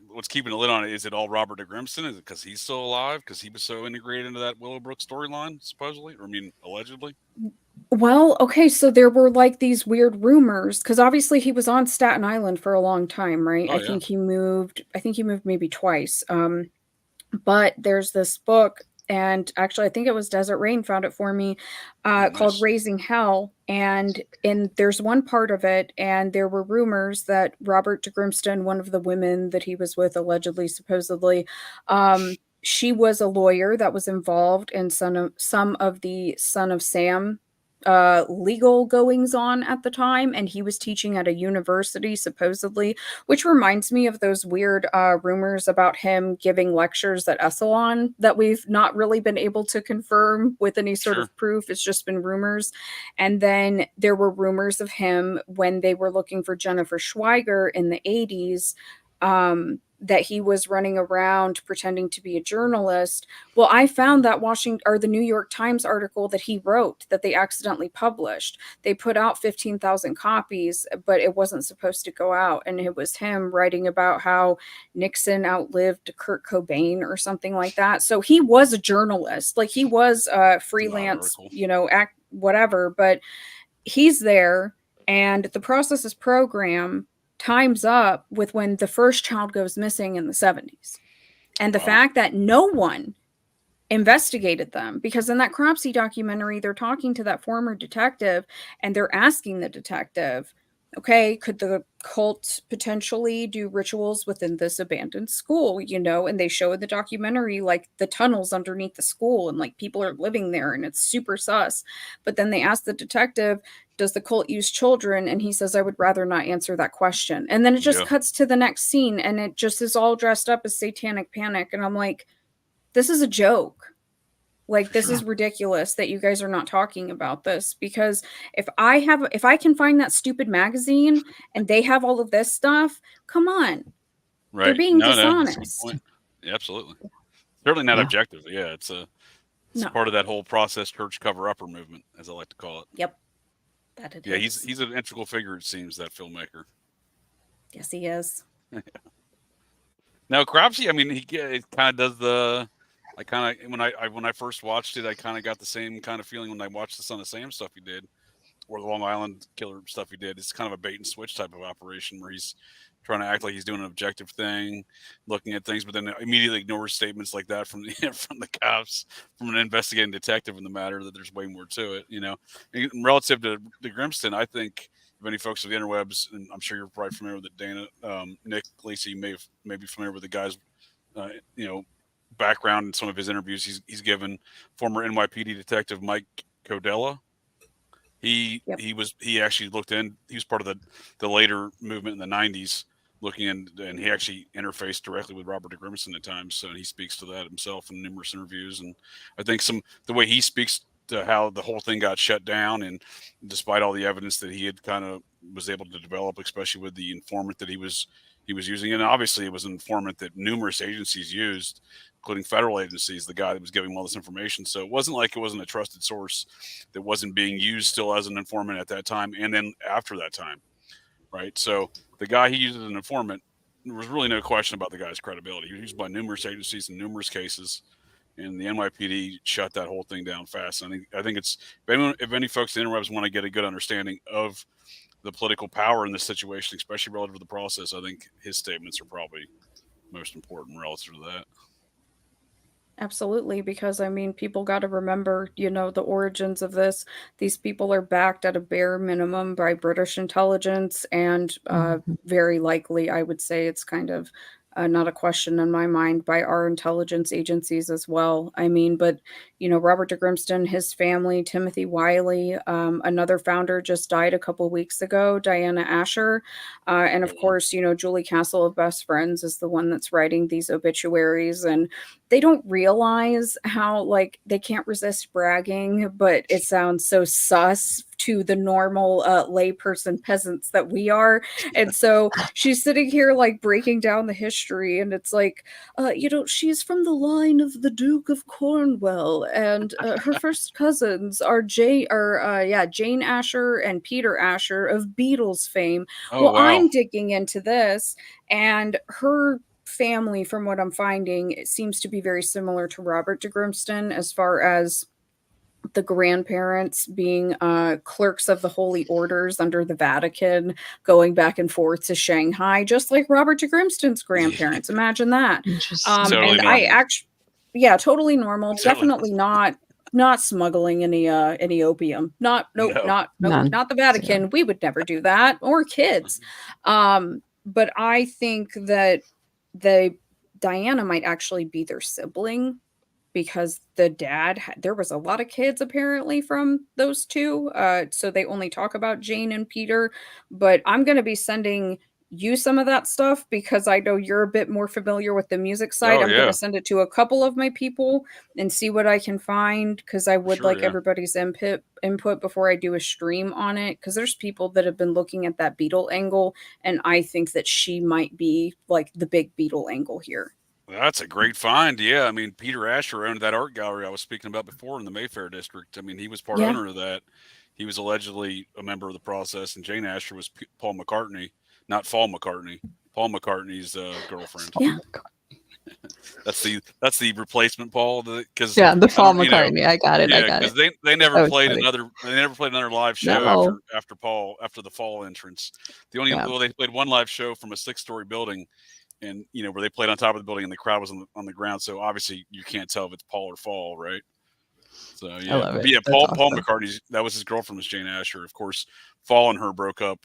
what's keeping the lid on it? Is it all Robert de Grimston? Is it because he's still alive? Because he was so integrated into that Willowbrook storyline, supposedly, or I mean, allegedly. Well, okay, so there were like these weird rumors because obviously he was on Staten Island for a long time, right? Oh, I yeah. think he moved. I think he moved maybe twice. But there's this book, and actually, I think it was Desert Rain found it for me, called Nice. Raising Hell. And there's one part of it, and there were rumors that Robert de Grimston, one of the women that he was with, allegedly, supposedly, she was a lawyer that was involved in some of the Son of Sam legal goings on at the time, and he was teaching at a university supposedly, which reminds me of those weird rumors about him giving lectures at Esalen that we've not really been able to confirm with any sort Sure. of proof. It's just been rumors. And then there were rumors of him when they were looking for Jennifer Schweiger in the 80s, that he was running around pretending to be a journalist. Well, I found that the New York Times article that he wrote that they accidentally published. They put out 15,000 copies, but it wasn't supposed to go out. And it was him writing about how Nixon outlived Kurt Cobain or something like that. So he was a journalist. Like, he was freelance, article. whatever, but he's there, and the processes program times up with when the first child goes missing in the 70s. And the Wow. fact that no one investigated them, because in that Cropsey documentary, they're talking to that former detective and they're asking the detective, okay, could the cult potentially do rituals within this abandoned school, and they show in the documentary like the tunnels underneath the school and like people are living there and it's super sus. But then they ask the detective, does the cult use children? And he says, I would rather not answer that question. And then it just cuts to the next scene and it just is all dressed up as satanic panic. And I'm like, this is a joke. Like, this is ridiculous that you guys are not talking about this, because if I can find that stupid magazine and they have all of this stuff, come on. Right. They're being That's a good dishonest. point. Yeah, absolutely. Certainly not Yeah. objective. Yeah, it's No. part of that whole process church cover-upper movement, as I like to call it. Yep. That it Yeah, is. he's an integral figure, it seems, that filmmaker. Yes, he is. Now, Cropsey, I mean, he kind of does the. I kind of when I first watched it, I kind of got the same kind of feeling when I watched the Son of Sam stuff he did, or the Long Island Killer stuff he did. It's kind of a bait and switch type of operation where he's trying to act like he's doing an objective thing, looking at things, but then immediately ignores statements like that from the from the cops, from an investigating detective in the matter, that there's way more to it. And relative to Grimston, I think if any folks of the interwebs, and I'm sure you're probably familiar with it, Dana, Nick, Lacey, you may be familiar with the guy's, background in some of his interviews he's given. Former NYPD detective Mike Codella. He actually looked in. He was part of the later movement in the 90s, looking in, and he actually interfaced directly with Robert de Grimston at times. So he speaks to that himself in numerous interviews. And I think the way he speaks to how the whole thing got shut down, and despite all the evidence that he had kind of was able to develop, especially with the informant that he was using, and obviously it was an informant that numerous agencies used, including federal agencies, the guy that was giving him all this information. So it wasn't like it wasn't a trusted source that wasn't being used still as an informant at that time and then after that time, right? So the guy he used as an informant, there was really no question about the guy's credibility. He was used by numerous agencies in numerous cases, and the NYPD shut that whole thing down fast. And I think it's, if any folks in the interwebs want to get a good understanding of the political power in this situation, especially relative to the process, I think his statements are probably most important relative to that. Absolutely, because I mean, people got to remember, the origins of this. These people are backed at a bare minimum by British intelligence, and very likely, I would say it's kind of not a question in my mind, by our intelligence agencies as well. I mean, but, Robert de Grimston, his family, Timothy Wiley, another founder just died a couple weeks ago, Diana Asher. And of course, Julie Castle of Best Friends is the one that's writing these obituaries. And they don't realize how like they can't resist bragging, but it sounds so sus to the normal layperson peasants that we are. And so she's sitting here like breaking down the history, and it's like, she's from the line of the Duke of Cornwall, and her first cousins are Jane Asher and Peter Asher of Beatles fame. Oh Well, wow. I'm digging into this, and her family, from what I'm finding, it seems to be very similar to Robert de Grimston as far as the grandparents being clerks of the holy orders under the Vatican, going back and forth to Shanghai, just like Robert de Grimston's grandparents. Imagine that. Interesting. Totally And I normal. actually, yeah, totally normal. Totally. Definitely not smuggling any opium. Not No. None. not the Vatican. We would never do that, or kids. But I think that Diana might actually be their sibling, because the dad there was a lot of kids apparently from those two, so they only talk about Jane and Peter. But I'm going to be sending you some of that stuff because I know you're a bit more familiar with the music side. Oh, I'm going yeah. to send it to a couple of my people and see what I can find, because I would Sure, like yeah. everybody's input before I do a stream on it, because there's people that have been looking at that Beatle angle, and I think that she might be like the big Beatle angle here. That's a great find. Yeah, I mean, Peter Asher owned that art gallery I was speaking about before in the Mayfair district. I mean, he was part Yeah. owner of that. He was allegedly a member of the process, and Jane Asher was Paul McCartney, not Fall McCartney. Paul McCartney's girlfriend. Yeah. That's the replacement Paul. Because Yeah, the Paul McCartney. I got it. Yeah, I got because it. they never That was played funny. another live show No. after the Fall entrance. The only Yeah. well, they played one live show from a 6-story building, and where they played on top of the building and the crowd was on the ground. So obviously you can't tell if it's Paul or Fall, right? So yeah, I love it. But yeah, That's Paul awesome. McCartney's, that was his girlfriend, was Jane Asher. Of course, Fall and her broke up,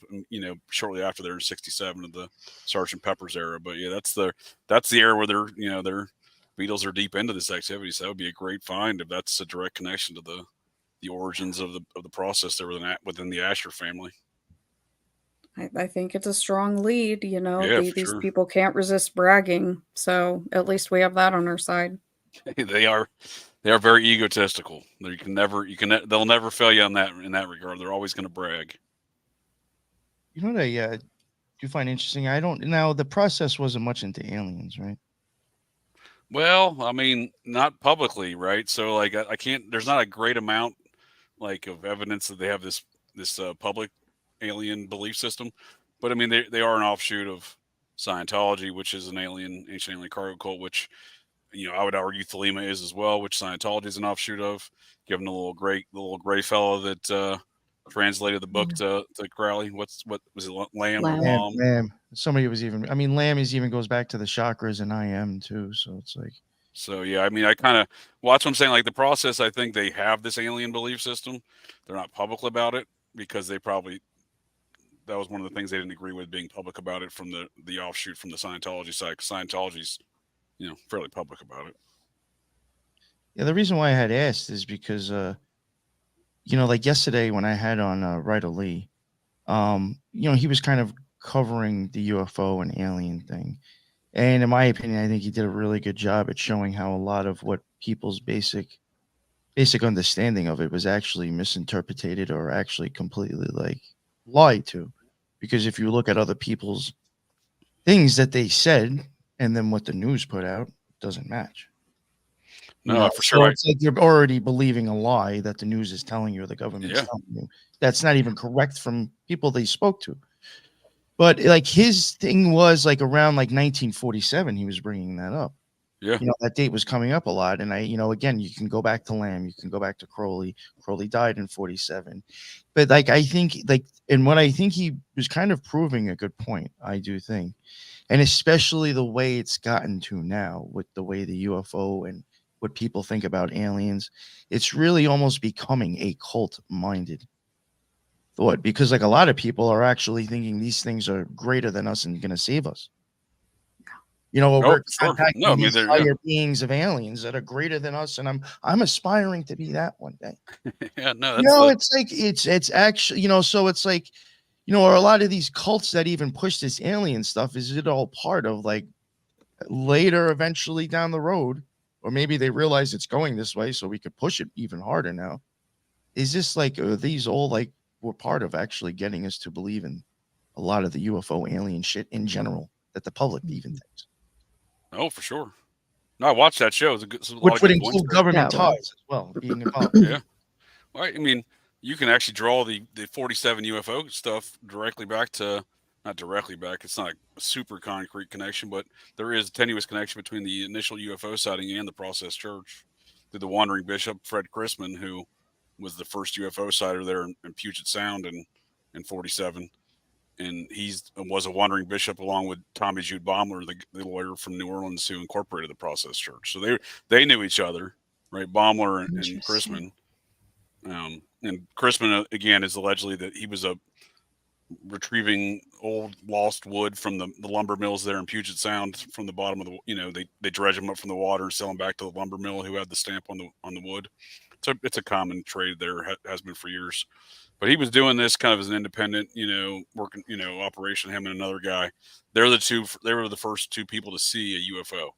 shortly after there in '67 of the Sgt. Pepper's era. But yeah, that's the era where their Beatles are deep into this activity. So that would be a great find if that's a direct connection to the origins of the process there within the Asher family. I think it's a strong lead. Yeah, for These sure. people can't resist bragging, so at least we have that on our side. They are very egotistical. They'll never fail you in that regard. They're always going to brag. You know what I do find interesting? Now the process wasn't much into aliens, right? Well, I mean, not publicly, right? So like I can't. There's not a great amount of evidence that they have this public alien belief system, but I mean they are an offshoot of Scientology, which is an ancient alien cargo cult, which I would argue Thelema is as well, which Scientology is an offshoot of. Given the little gray fellow that translated the book to Crowley. What was it? Lamb or Mom? Lamb. Somebody was even. I mean, Lamb even goes back to the chakras and I am too. So it's like. So yeah, I mean, that's what I'm saying. Like the process, I think they have this alien belief system. They're not public about it because that was one of the things they didn't agree with, being public about it from the offshoot from the Scientology side. Scientology's fairly public about it. Yeah, the reason why I had asked is because like yesterday when I had on Ryder Lee, he was kind of covering the UFO and alien thing. And in my opinion, I think he did a really good job at showing how a lot of what people's basic understanding of it was actually misinterpreted or actually completely lied to. Because if you look at other people's things that they said and then what the news put out, it doesn't match. No, for sure. So it's like you're already believing a lie that the news is telling you or the government is telling you. That's not even correct from people they spoke to. But his thing was around 1947, he was bringing that up. Yeah. That date was coming up a lot. And again, you can go back to Lamb, you can go back to Crowley. Crowley died in 47. But I think and what I think he was kind of proving a good point, I do think. And especially the way it's gotten to now with the way the UFO and what people think about aliens, it's really almost becoming a cult-minded thought, because a lot of people are actually thinking these things are greater than us and going to save us. We're contacting these higher beings of aliens that are greater than us, and I'm aspiring to be that one day. Yeah, no, it's it's actually so it's or a lot of these cults that even push this alien stuff, is it all part of later eventually down the road, or maybe they realize it's going this way, so we could push it even harder now. Is this like, are these all like were part of actually getting us to believe in a lot of the UFO alien shit in general that the public even thinks? Oh, for sure. No, I watched that show. It's a lot Which of would good points include there. government Yeah, it was. ties as well, being involved. Yeah. Well, I mean, you can actually draw the 47 UFO stuff directly back to, not directly back, it's not a super concrete connection, but there is a tenuous connection between the initial UFO sighting and the Process Church through the Wandering Bishop, Fred Chrisman, who was the first UFO sighter there in Puget Sound in 47. And was a Wandering Bishop along with Tommy Jude Baumler, the lawyer from New Orleans who incorporated the Process Church. So they knew each other, right? Baumler and Interesting. Chrisman. And Chrisman, again, is allegedly that he was retrieving old lost wood from the lumber mills there in Puget Sound from the bottom of the, they dredge them up from the water and sell them back to the lumber mill who had the stamp on the wood. So it's a common trade there, has been for years. But he was doing this kind of as an independent, working, operation, him and another guy. They were the first two people to see a UFO.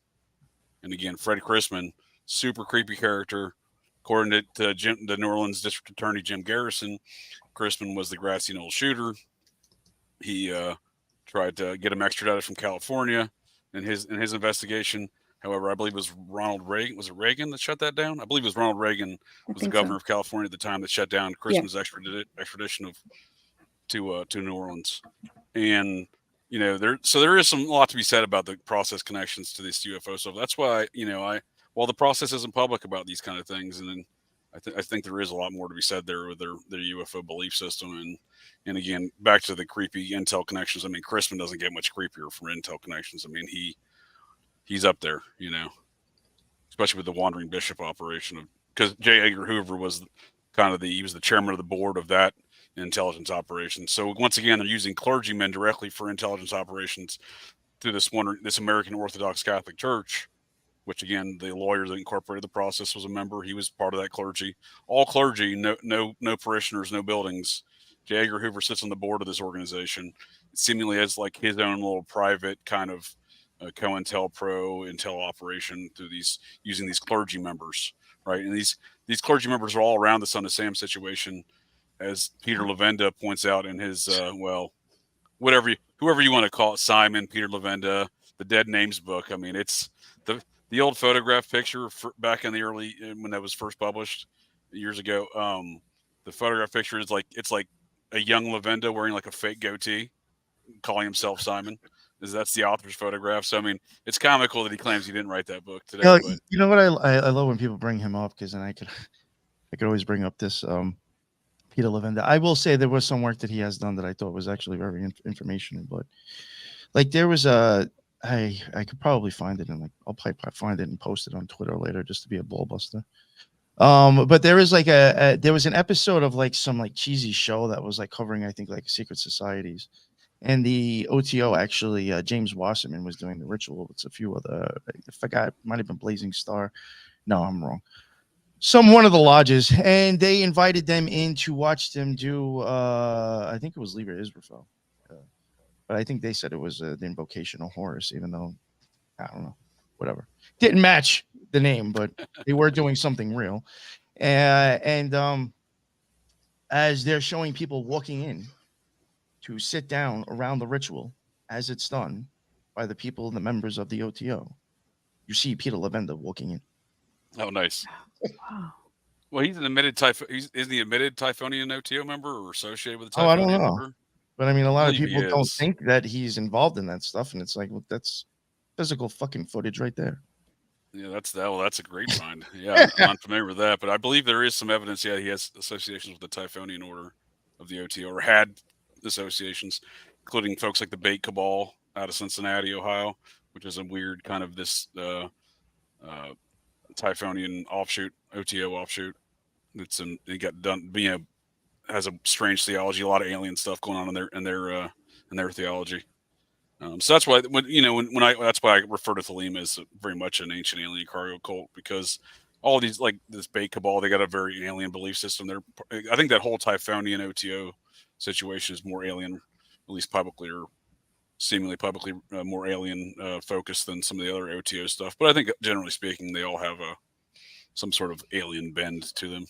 And again, Fred Chrisman, super creepy character. According to the New Orleans District Attorney Jim Garrison, Chrisman was the grassy knoll shooter. He tried to get him extradited from California in his investigation. However, I believe it was Ronald Reagan. Was it Reagan that shut that down? I believe it was Ronald Reagan was the governor of California at the time that shut down Chrisman's extradition to New Orleans. And there is a lot to be said about the process connections to this UFO stuff. That's why while the process isn't public about these kind of things, and then I think there is a lot more to be said there with their UFO belief system. And again, back to the creepy intel connections. I mean, Chrisman doesn't get much creepier from intel connections. I mean, he's up there, especially with the Wandering Bishop operation, because J. Edgar Hoover was he was the chairman of the board of that intelligence operation. So once again, they're using clergymen directly for intelligence operations through this American Orthodox Catholic Church, which again, the lawyer that incorporated the process was a member. He was part of that clergy. All clergy, no parishioners, no buildings. J. Edgar Hoover sits on the board of this organization. It seemingly has like his own little private kind of COINTELPRO intel operation through using these clergy members, right? And these clergy members are all around the Son of Sam situation, as Peter Levenda points out in his whoever you want to call it, Simon, Peter Levenda, the Dead Names book. I mean, it's the old photograph picture back in the early, when that was first published years ago. The photograph picture is it's like a young Levenda wearing like a fake goatee, calling himself Simon. That's the author's photograph. So I mean, it's comical that he claims he didn't write that book today. You know what I love when people bring him up, because then I could always bring up this Peter Levenda. I will say there was some work that he has done that I thought was actually very informational. But like there was I could probably find it, and I'll probably find it and post it on Twitter later just to be a ball buster. But there is like there was an episode of like some like cheesy show that was like covering, I think, like secret societies. And the OTO actually, James Wasserman was doing the ritual. It's a few other, I forgot, might have been Blazing Star. No, I'm wrong. One of the lodges, and they invited them in to watch them do. I think it was Lieber Israfel, but I think they said it was the invocation of Horus, even though I don't know, whatever. Didn't match the name, but they were doing something real. And as they're showing people walking in to sit down around the ritual as it's done by the people, the members of the OTO, you see Peter Levenda walking in. Oh, nice. Wow. Well, he's an admitted isn't he admitted Typhonian OTO member or associated with the Typhonian I don't know. member? But I mean, a lot of believe people he don't is. think that he's involved in that stuff, and it's like, well, that's physical fucking footage right there. Yeah, that's a great find. Yeah, I'm not familiar with that, but I believe there is some evidence. Yeah, he has associations with the Typhonian Order of the OTO, or had associations, including folks like the Bait Cabal out of Cincinnati, Ohio, which is a weird kind of this Typhonian offshoot, OTO offshoot. It got done being has a strange theology, a lot of alien stuff going on in their theology. So that's why that's why I refer to Thelema as very much an ancient alien cargo cult, because all these, like this Bait Cabal, they got a very alien belief system. I think that whole Typhonian OTO situation is more alien, at least publicly, or seemingly publicly more alien focused than some of the other OTO stuff. But I think generally speaking, they all have some sort of alien bend to them.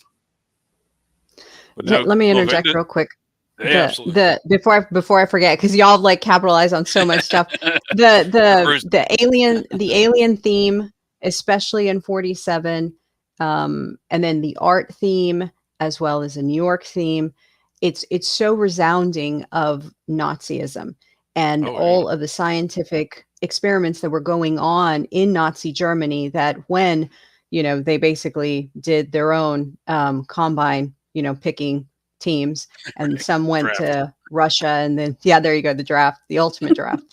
But Yeah, no, let me well, interject real quick. yeah, absolutely. The before I forget, because y'all like capitalize on so much stuff. The alien theme, especially in 47, and then the art theme as well as the New York theme, it's so resounding of Nazism and all of the scientific experiments that were going on in Nazi Germany, that when, they basically did their own combine, picking teams, and some went to Russia, and then there you go, the draft, the ultimate draft.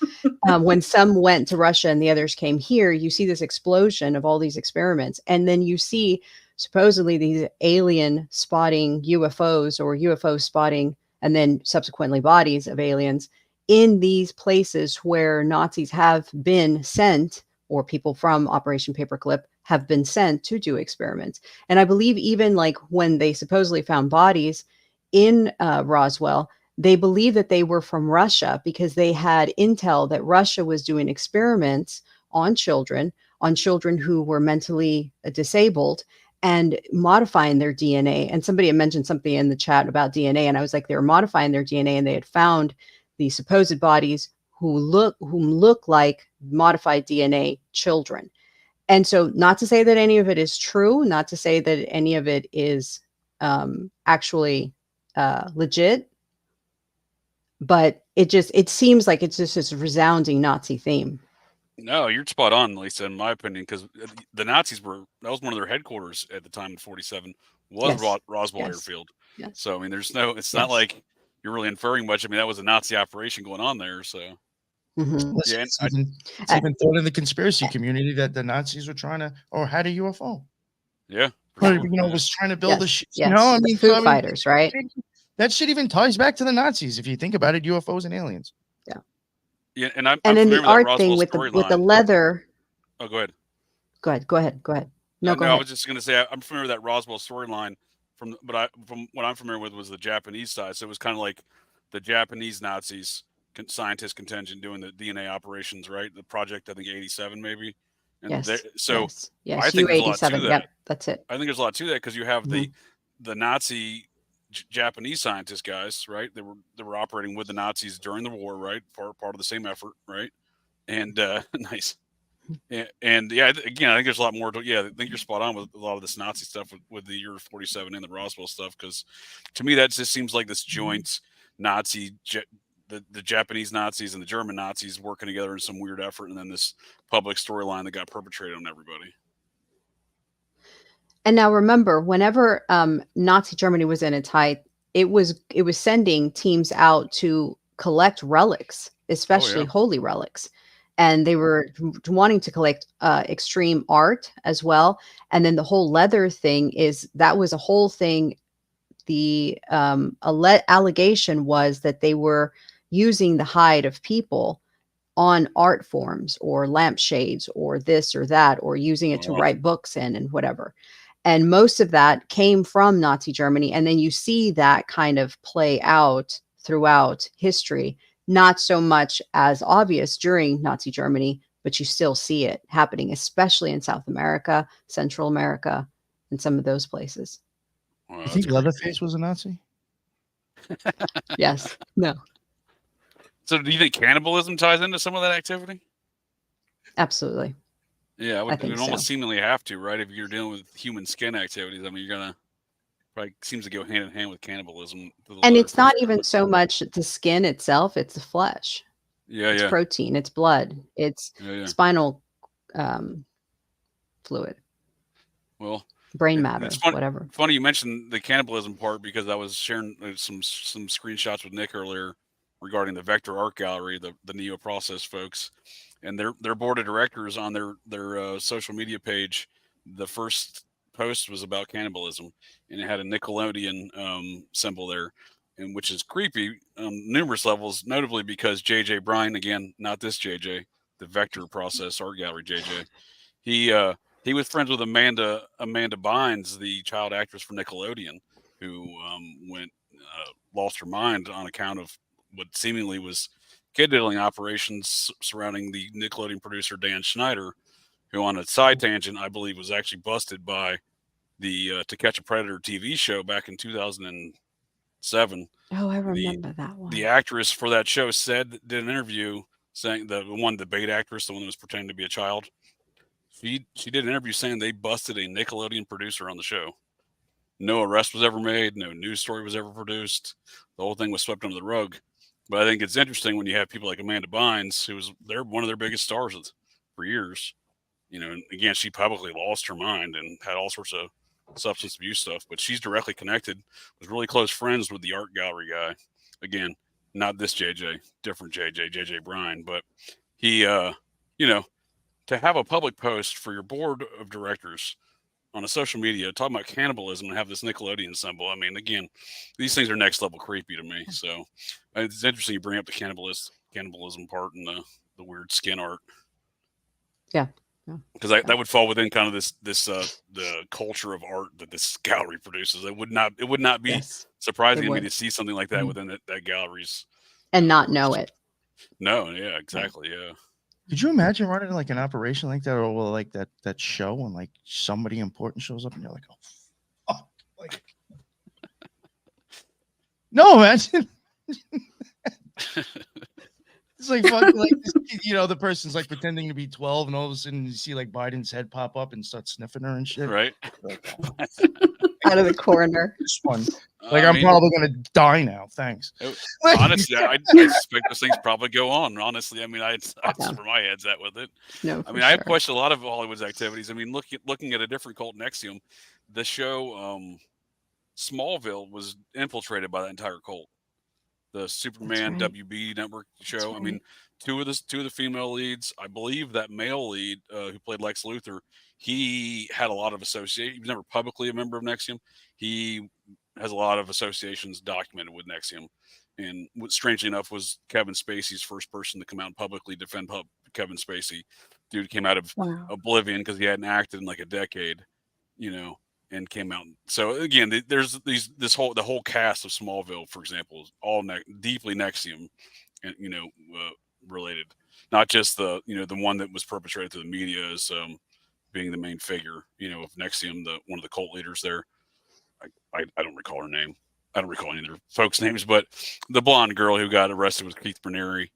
When some went to Russia and the others came here, you see this explosion of all these experiments, and then you see supposedly these alien spotting UFOs, or UFO spotting, and then subsequently bodies of aliens in these places where Nazis have been sent, or people from Operation Paperclip have been sent to do experiments. And I believe even like when they supposedly found bodies in Roswell, they believe that they were from Russia because they had intel that Russia was doing experiments on children who were mentally disabled, and modifying their DNA. And somebody had mentioned something in the chat about DNA, and I was like, they were modifying their DNA, and they had found the supposed bodies whom look like modified DNA children. And so, not to say that any of it is true, not to say that any of it is actually legit, but it seems like it's just this resounding Nazi theme. No, you're spot on, Lisa, in my opinion, because the Nazis that was one of their headquarters at the time in 47, was Roswell Airfield. Yes. So, I mean, it's not like you're really inferring much. I mean, that was a Nazi operation going on there. So, Listen, it's even thought in the conspiracy community that the Nazis were trying to, or had a UFO. Yeah. Or, was trying to build a shit. Yes. I mean, Foo Fighters, right? That shit even ties back to the Nazis if you think about it, UFOs and aliens. Yeah. Yeah, and I'm then familiar the art with that thing with the leather. Oh, go ahead. Go ahead. No, go ahead. I was just going to say I'm familiar with that Roswell storyline from what I'm familiar with was the Japanese side. So it was kind of like the Japanese Nazis, scientist contingent doing the DNA operations, right? The project, I think 87 maybe. And yes. I think there's a lot to that. Yep, that's it. I think there's a lot to that because you have the Nazi Japanese scientist guys, right? They were operating with the Nazis during the war, right? Part of the same effort, right? And nice. And yeah, again, I think there's a lot more to, I think you're spot on with a lot of this Nazi stuff with the year 47 and the Roswell stuff, because to me that just seems like this joint Nazi, the Japanese Nazis and the German Nazis working together in some weird effort, and then this public storyline that got perpetrated on everybody. And now remember, whenever Nazi Germany was in its height, it was sending teams out to collect relics, especially holy relics. And they were wanting to collect extreme art as well. And then the whole leather thing that was a whole thing. The allegation was that they were using the hide of people on art forms or lampshades or this or that, or using it to write books in and whatever. And most of that came from Nazi Germany. And then you see that kind of play out throughout history. Not so much as obvious during Nazi Germany, but you still see it happening, especially in South America, Central America, and some of those places. Wow, you think Leatherface was a Nazi? Yes. No. So do you think cannibalism ties into some of that activity? Absolutely. Yeah, I think almost seemingly have to, right? If you're dealing with human skin activities, I mean, you're going to probably seems to go hand in hand with cannibalism. And it's not even so much the skin itself, it's the flesh. Yeah, it's protein, it's blood, it's spinal fluid. Well, brain matter, whatever. Funny you mentioned the cannibalism part, because I was sharing some screenshots with Nick earlier regarding the Vector Art Gallery, the Neo Process folks, and their board of directors on their social media page. The first post was about cannibalism, and it had a Nickelodeon symbol there, and which is creepy on numerous levels, notably because JJ Bryan, again, not this JJ, the Vector Process Art Gallery JJ, he was friends with Amanda Bynes, the child actress for Nickelodeon, who lost her mind on account of what seemingly was kid diddling operations surrounding the Nickelodeon producer Dan Schneider, who on a side tangent, I believe, was actually busted by the To Catch a Predator TV show back in 2007. Oh, I remember that one. The actress for that show did an interview saying the bait actress, the one that was pretending to be a child. She did an interview saying they busted a Nickelodeon producer on the show. No arrest was ever made. No news story was ever produced. The whole thing was swept under the rug. But I think it's interesting when you have people like Amanda Bynes, who was one of their biggest stars for years. You know, and again, she publicly lost her mind and had all sorts of substance abuse stuff, but she's directly connected, was really close friends with the art gallery guy. Again, not this JJ, different JJ Bryan, but he, you know, to have a public post for your board of directors on a social media talking about cannibalism and have this Nickelodeon symbol. I mean, again, these things are next level creepy to me. So it's interesting you bring up the cannibalism part and the weird skin art. Yeah. Because that would fall within kind of this the culture of art that this gallery produces. It would not be surprising to me to see something like that within that gallery's and not know it. No, yeah, exactly, yeah. Could you imagine running like an operation like that, or like that show when like somebody important shows up and you're like, oh fuck, like no, imagine. It's like fucking like you know, the person's like pretending to be 12, and all of a sudden you see like Biden's head pop up and start sniffing her and shit. Right. Out of the corner. This one. Like I'm probably gonna die now. Thanks. Honestly, I suspect those things probably go on. Honestly, I mean, that's where my head's at with it. No, I mean, I question a lot of Hollywood's activities. I mean, looking at a different cult, NXIVM, the show Smallville was infiltrated by that entire cult. The Superman WB network show. I mean, two of the female leads. I believe that male lead who played Lex Luthor, he had a lot of association. He was never publicly a member of NXIVM. He has a lot of associations documented with NXIVM. And what, strangely enough, was Kevin Spacey's first person to come out and publicly defend Kevin Spacey. Dude came out of oblivion because he hadn't acted in like a decade, you know, and came out. So again, there's the whole cast of Smallville, for example, is all deeply NXIVM, and you know, related. Not just the one that was perpetrated through the media as being the main figure, you know, of NXIVM, one of the cult leaders there. I don't recall her name. I don't recall any of their folks' names, but the blonde girl who got arrested was Keith Raniere,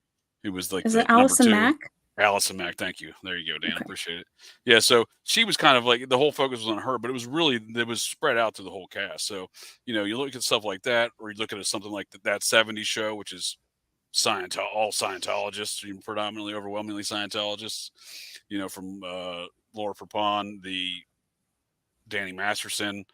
who was like, is it Allison Mack? Allison Mack, thank you. There you go, Dan. Okay. Appreciate it. Yeah, so she was kind of like, the whole focus was on her, but it was spread out to the whole cast. So, you know, you look at stuff like that, or you look at something like that 70s show, which is all Scientologists, predominantly, overwhelmingly Scientologists, you know, from Laura Prepon, the Danny Masterson.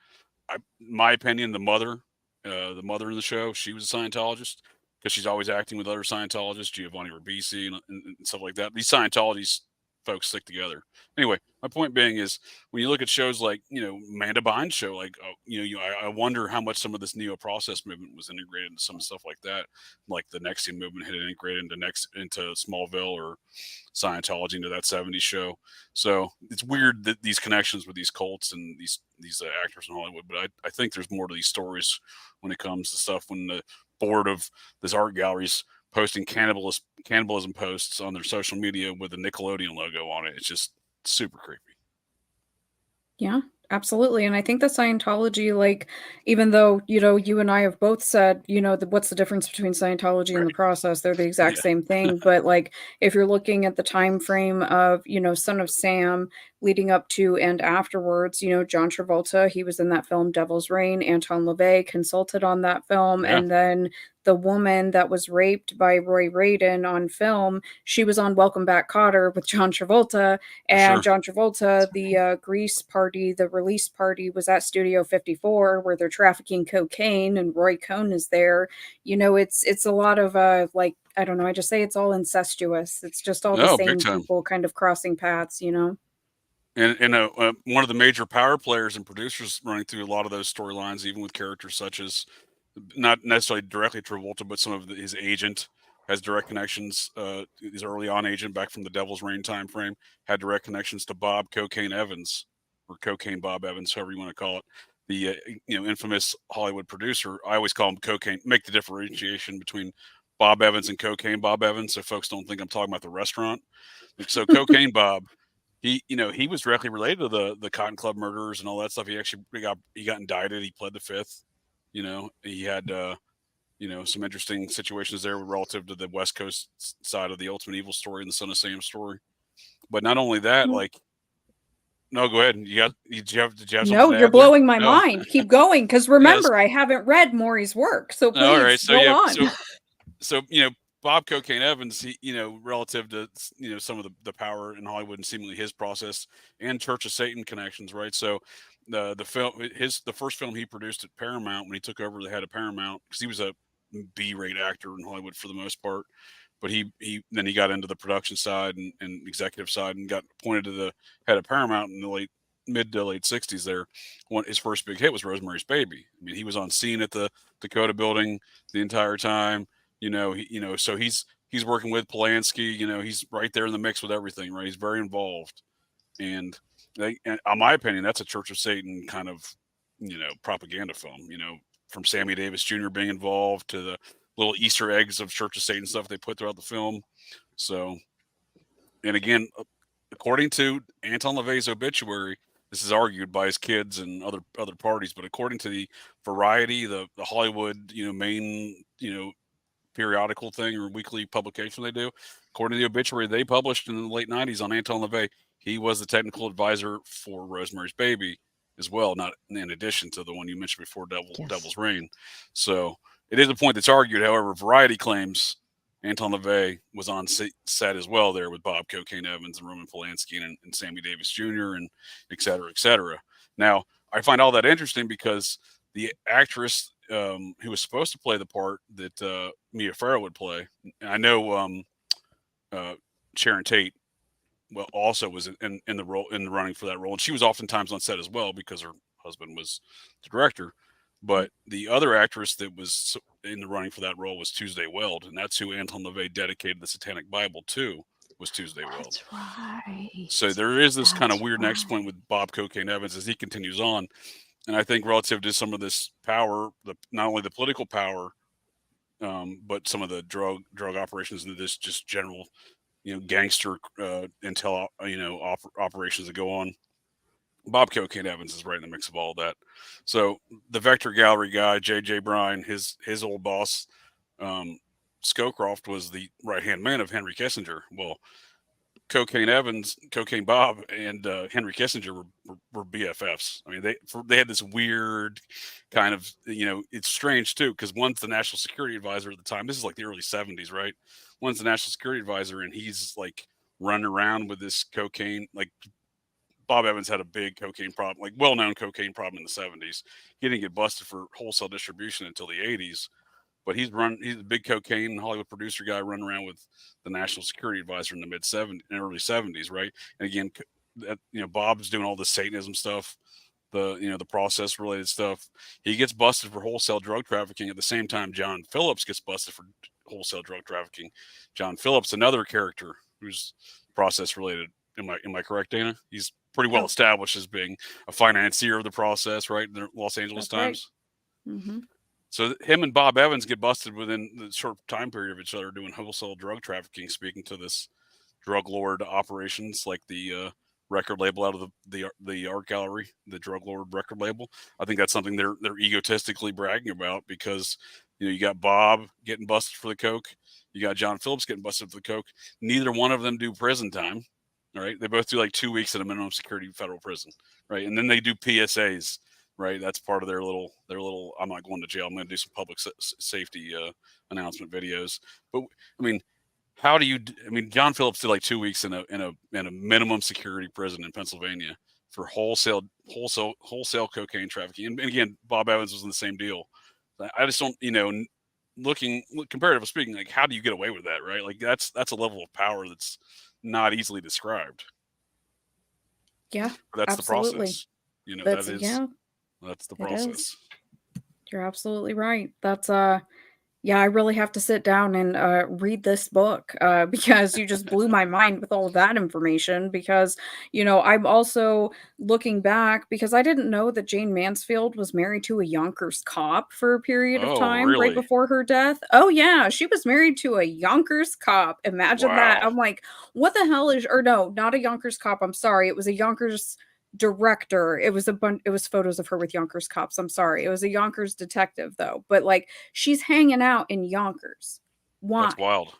My opinion, the mother in the show, she was a Scientologist, because she's always acting with other Scientologists, Giovanni Ribisi and stuff like that. These Scientology folks stick together. Anyway, my point being is, when you look at shows like, you know, Amanda Bynes' show, like, I wonder how much some of this neo-process movement was integrated into some stuff like that, like the NXIVM movement had integrated into Smallville, or Scientology into that 70s show. So it's weird that these connections with these cults and these actors in Hollywood, but I think there's more to these stories when it comes to stuff when the board of this art gallery's posting cannibalism posts on their social media with the Nickelodeon logo on it. It's just super creepy. Yeah, absolutely. And I think the Scientology, like, even though, you know, you and I have both said, you know, what's the difference between Scientology and the process? They're the exact same thing. But like, if you're looking at the time frame of, you know, Son of Sam leading up to and afterwards, you know, John Travolta, he was in that film Devil's Reign. Anton LaVey consulted on that film. Yeah. And then the woman that was raped by Roy Raiden on film, she was on Welcome Back, Kotter with John Travolta. And John Travolta, the Grease party, the release party, was at Studio 54, where they're trafficking cocaine, and Roy Cohn is there. You know, it's a lot of like, I don't know, I just say it's all incestuous. It's just all the same people kind of crossing paths, you know. And one of the major power players and producers running through a lot of those storylines, even with characters such as, not necessarily directly Travolta, but some of his agent has direct connections. His early on agent back from the Devil's Reign time frame had direct connections to Bob Cocaine Evans, or Cocaine Bob Evans, however you want to call it. The infamous Hollywood producer. I always call him Cocaine. Make the differentiation between Bob Evans and Cocaine Bob Evans, so folks don't think I'm talking about the restaurant. So Cocaine Bob, he was directly related to the Cotton Club murderers and all that stuff. He actually got indicted. He pled the fifth. He had some interesting situations there relative to the West Coast side of the Ultimate Evil story and the Son of Sam story. But not only that, no, go ahead. Did you have something No, to you're add blowing my there? mind. Keep going, because remember, I haven't read Maury's work, so please all right. So go yeah, on. so Bob Cocaine Evans, he, relative to some of the power in Hollywood and seemingly his process and Church of Satan connections, right? So the film, the first film he produced at Paramount when he took over the head of Paramount, because he was a B-rate actor in Hollywood for the most part, but then he got into the production side and executive side and got appointed to the head of Paramount in the mid to late 60s there. His first big hit was Rosemary's Baby. I mean, he was on scene at the Dakota building the entire time. So he's working with Polanski. He's right there in the mix with everything, right? He's very involved, and in my opinion, that's a Church of Satan kind of propaganda film. From Sammy Davis Jr. being involved to the little Easter eggs of Church of Satan stuff they put throughout the film. So, and again, according to Anton LaVey's obituary, this is argued by his kids and other parties, but according to the Variety, the Hollywood main periodical thing or weekly publication they do, according to the obituary they published in the late 90s on Anton LaVey, he was the technical advisor for Rosemary's Baby as well, not in addition to the one you mentioned before, Devil's Reign. So it is a point that's argued. However, Variety claims Anton LaVey was on set as well there with Bob Cocaine Evans and Roman Polanski and Sammy Davis Jr. and et cetera, et cetera. Now, I find all that interesting because the actress who was supposed to play the part that Mia Farrow would play, I know Sharon Tate also was in the running for that role, and she was oftentimes on set as well because her husband was the director. But the other actress that was in the running for that role was Tuesday Weld, and that's who Anton LaVey dedicated the Satanic Bible to, was Tuesday Weld. That's right. So there is this kind of weird next point with Bob Cocaine Evans as he continues on. And I think relative to some of this power, not only the political power, but some of the drug operations and this just general, gangster intel, operations that go on, Bob Cocaine Evans is right in the mix of all of that. So the Vector Gallery guy, J.J. Bryan, his old boss, Scowcroft, was the right-hand man of Henry Kissinger. Well, Cocaine Bob, and Henry Kissinger were BFFs. I mean, they had this weird kind of, it's strange too, because one's the national security advisor at the time. This is like the early 70s, right? One's the national security advisor, and he's like running around with this cocaine. Like Bob Evans had a big cocaine problem, like well-known cocaine problem in the 70s. He didn't get busted for wholesale distribution until the 80s. But he's a big cocaine Hollywood producer guy running around with the national security advisor in the early 70s, right? And again, Bob's doing all the Satanism stuff, the process related stuff. He gets busted for wholesale drug trafficking at the same time John Phillips gets busted for wholesale drug trafficking. John Phillips, another character who's process related. Am I correct, Dana? He's pretty well established as being a financier of the process, right? In the Los Angeles Times. Right. Mm-hmm. So him and Bob Evans get busted within the short time period of each other doing wholesale drug trafficking, speaking to this drug lord operations, like the record label out of the art gallery, the drug lord record label. I think that's something they're egotistically bragging about because, you got Bob getting busted for the coke. You got John Phillips getting busted for the coke. Neither one of them do prison time. Right. They both do like 2 weeks in a minimum security federal prison. Right. And then they do PSAs. Right. That's part of their little, I'm not going to jail. I'm going to do some public safety announcement videos. But I mean, how do you, John Phillips did like 2 weeks in a minimum security prison in Pennsylvania for wholesale cocaine trafficking. And again, Bob Evans was in the same deal. I just don't, comparatively speaking, like, how do you get away with that? Right. Like that's a level of power that's not easily described. Yeah. But that's absolutely. the process. That's the process. You're absolutely right. That's Yeah, I really have to sit down and read this book because you just blew my mind with all of that information. Because, I'm also looking back because I didn't know that Jane Mansfield was married to a Yonkers cop for a period of Oh, time right really? before her death. Oh, yeah, she was married to a Yonkers cop. Imagine that. Wow. I'm like, what the hell is, or no, not a Yonkers cop. I'm sorry. It was a Yonkers director. It was photos of her with Yonkers cops. I'm sorry. It was a Yonkers detective though. But like she's hanging out in Yonkers. Why? That's wild.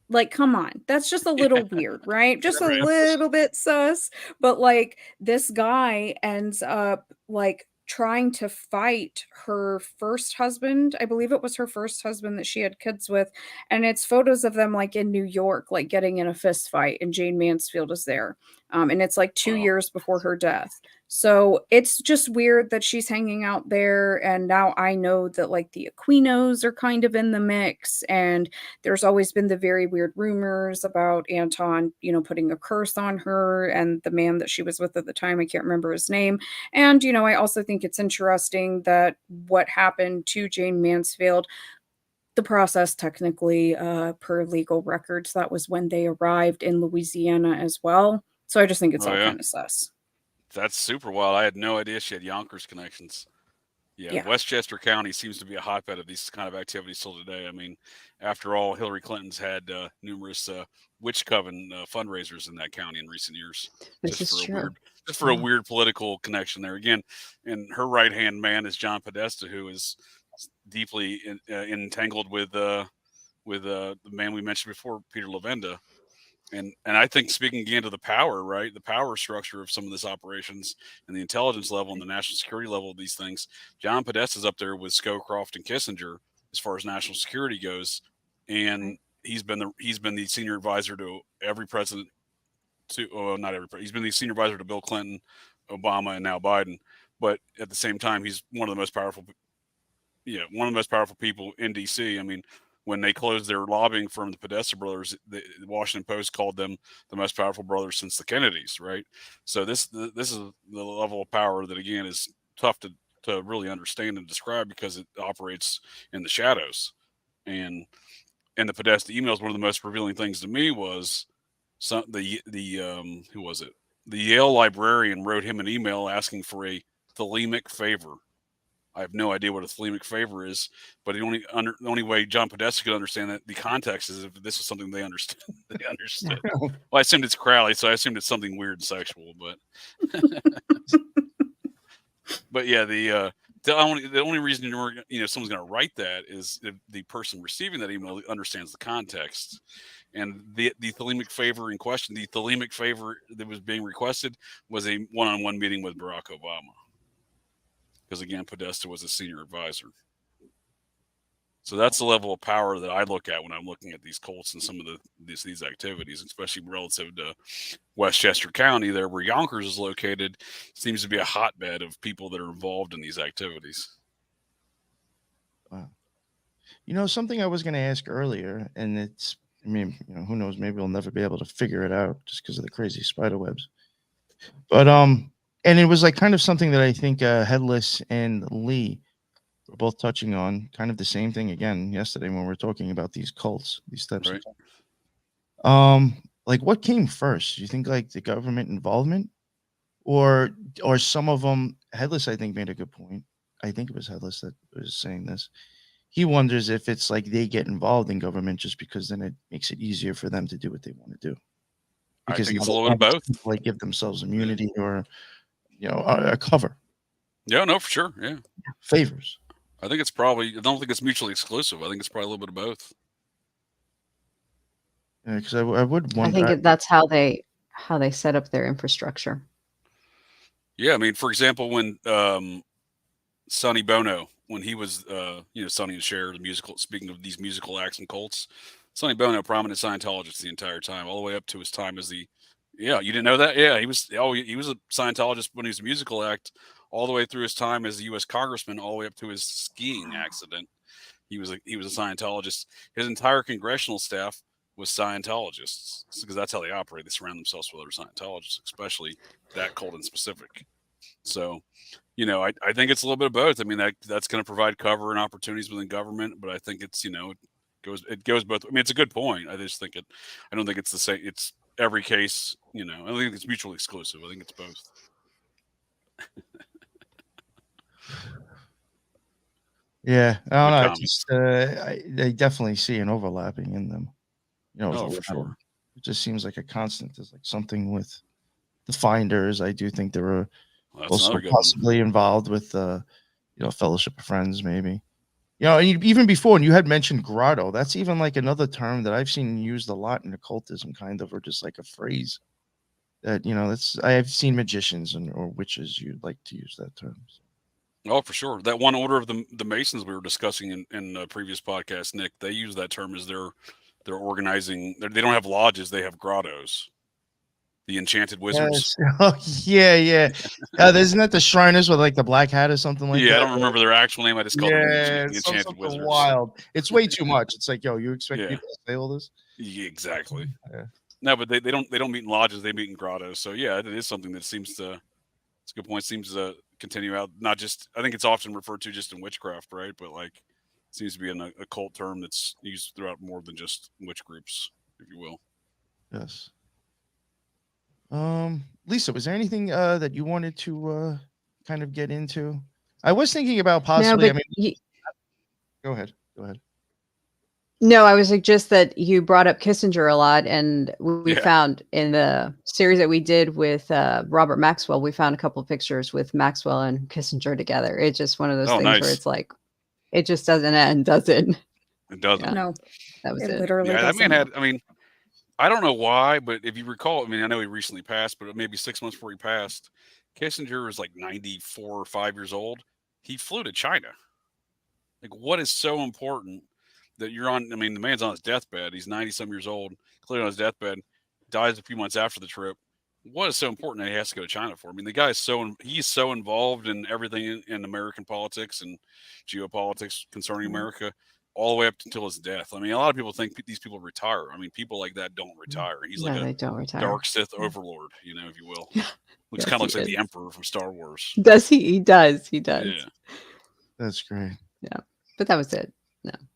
Like, come on. That's just a little weird, right? Just a Sure is. little bit sus. But like this guy ends up like trying to fight her first husband. I believe it was her first husband that she had kids with. And it's photos of them like in New York, like getting in a fist fight, and Jane Mansfield is there. And it's like 2 years before her death. So it's just weird that she's hanging out there. And now I know that like the Aquinos are kind of in the mix. And there's always been the very weird rumors about Anton, putting a curse on her and the man that she was with at the time. I can't remember his name. And, I also think it's interesting that what happened to Jane Mansfield, the process technically, per legal records, that was when they arrived in Louisiana as well. So I just think it's Oh, all yeah? kind of sus. That's super wild. I had no idea she had Yonkers connections. Yeah, Yeah. Westchester County seems to be a hotbed of these kind of activities still today. I mean, after all, Hillary Clinton's had numerous witch coven fundraisers in that county in recent years, This is true. just for a weird political connection there. Again, and her right hand man is John Podesta, who is deeply entangled with the man we mentioned before, Peter Lavenda. And I think, speaking again to the power, right, the power structure of some of these operations and the intelligence level and the national security level of these things, John Podesta's up there with Scowcroft and Kissinger as far as national security goes, and he's been the senior advisor to every president. Not every he's been the senior advisor to Bill Clinton, Obama, and now Biden. But at the same time, he's one of the most powerful. Yeah, one of the most powerful people in D.C. I mean, when they closed their lobbying firm, the Podesta brothers, the Washington Post called them the most powerful brothers since the Kennedys, right? So this is the level of power that, again, is tough to really understand and describe because it operates in the shadows. And the Podesta emails, one of the most revealing things to me was who was it? The Yale librarian wrote him an email asking for a thelemic favor. I have no idea what a thelemic favor is, but the only way John Podesta could understand that the context is if this is something they understood. They understood. Well, I assumed it's Crowley, so I assumed it's something weird and sexual. But but yeah, the only reason someone's going to write that is if the person receiving that email understands the context. And the thelemic favor in question, the thelemic favor that was being requested, was a one-on-one meeting with Barack Obama. Because again, Podesta was a senior advisor. So that's the level of power that I look at when I'm looking at these cults and some of these activities, especially relative to Westchester County, there where Yonkers is located, seems to be a hotbed of people that are involved in these activities. Wow. Something I was going to ask earlier, and who knows, maybe we'll never be able to figure it out just because of the crazy spider webs. But and it was like kind of something that I think Headless and Lee were both touching on, kind of the same thing again yesterday when we were talking about these cults, these types Right. of like what came first? Do you think like the government involvement or some of them? Headless, I think, made a good point. I think it was Headless that was saying this. He wonders if it's like they get involved in government just because then it makes it easier for them to do what they want to do. Because I think it's a they little bit of can't, both. like give themselves immunity or a cover. Yeah, no, for sure. Yeah. Favors. I don't think it's mutually exclusive. I think it's probably a little bit of both. Yeah, because I would wonder. I think that's how they set up their infrastructure. Yeah, I mean, for example, when Sonny Bono, when he was Sonny and Cher, the musical. Speaking of these musical acts and cults, Sonny Bono, prominent Scientologist the entire time, all the way up to his time as the. Yeah, you didn't know that? Yeah, he was. Oh, he was a Scientologist when he was a musical act, all the way through his time as a U.S. congressman, all the way up to his skiing accident. He was a Scientologist. His entire congressional staff was Scientologists because that's how they operate. They surround themselves with other Scientologists, especially that cult in specific. So, I think it's a little bit of both. I mean, that's going to provide cover and opportunities within government, but I think it's, it goes both. I mean, it's a good point. I just think I don't think it's the same. It's every case, I don't think it's mutually exclusive. I think it's both. Yeah, I don't know. Comments. They definitely see an overlapping in them. For sure. It just seems like a constant. There's like something with the Finders. I do think there were also possibly involved with Fellowship of Friends, maybe. And even before, and you had mentioned grotto. That's even like another term that I've seen used a lot in occultism, kind of, or just like a phrase that I have seen magicians or witches you'd like to use that term. Oh, for sure. That one order of the Masons we were discussing in the previous podcast, Nick, they use that term as they're organizing. They don't have lodges; they have grottos. The Enchanted Wizards. Yes. Oh, yeah. Isn't that the Shriners with like the black hat or something like that? Yeah, I don't remember their actual name. I just called them the Enchanted Wizards. Wild. It's way too much. It's like, you expect people to say all this? Yeah, exactly. Yeah. No, but they don't meet in lodges. They meet in grottos. So yeah, it is something that seems to. It's a good point. Seems to continue out. Not just. I think it's often referred to just in witchcraft, right? But like, seems to be an occult term that's used throughout more than just witch groups, if you will. Yes. Lisa, was there anything that you wanted to kind of get into? I was thinking about possibly. Go ahead. No, I was like, just that you brought up Kissinger a lot, and we found in the series that we did with Robert Maxwell, we found a couple of pictures with Maxwell and Kissinger together. It's just one of those things where it's like, it just doesn't end, does it? It doesn't. Yeah. No, that was it. Literally, that man had. I mean, I don't know why, but if you recall, I mean, I know he recently passed, but maybe 6 months before he passed, Kissinger was like 94 or 5 years old. He flew to China. Like, what is so important that you're on? I mean, the man's on his deathbed. He's 90-some years old, clearly on his deathbed, dies a few months after the trip. What is so important that he has to go to China for? I mean, the guy is he's so involved in everything in American politics and geopolitics concerning America, all the way up until his death. I mean, a lot of people think these people retire. I mean, people like that don't retire. He's like they don't retire. Dark Sith overlord, if you will. Looks kind of looks like the Emperor from Star Wars. Does he? He does. Yeah. That's great. Yeah, but that was it.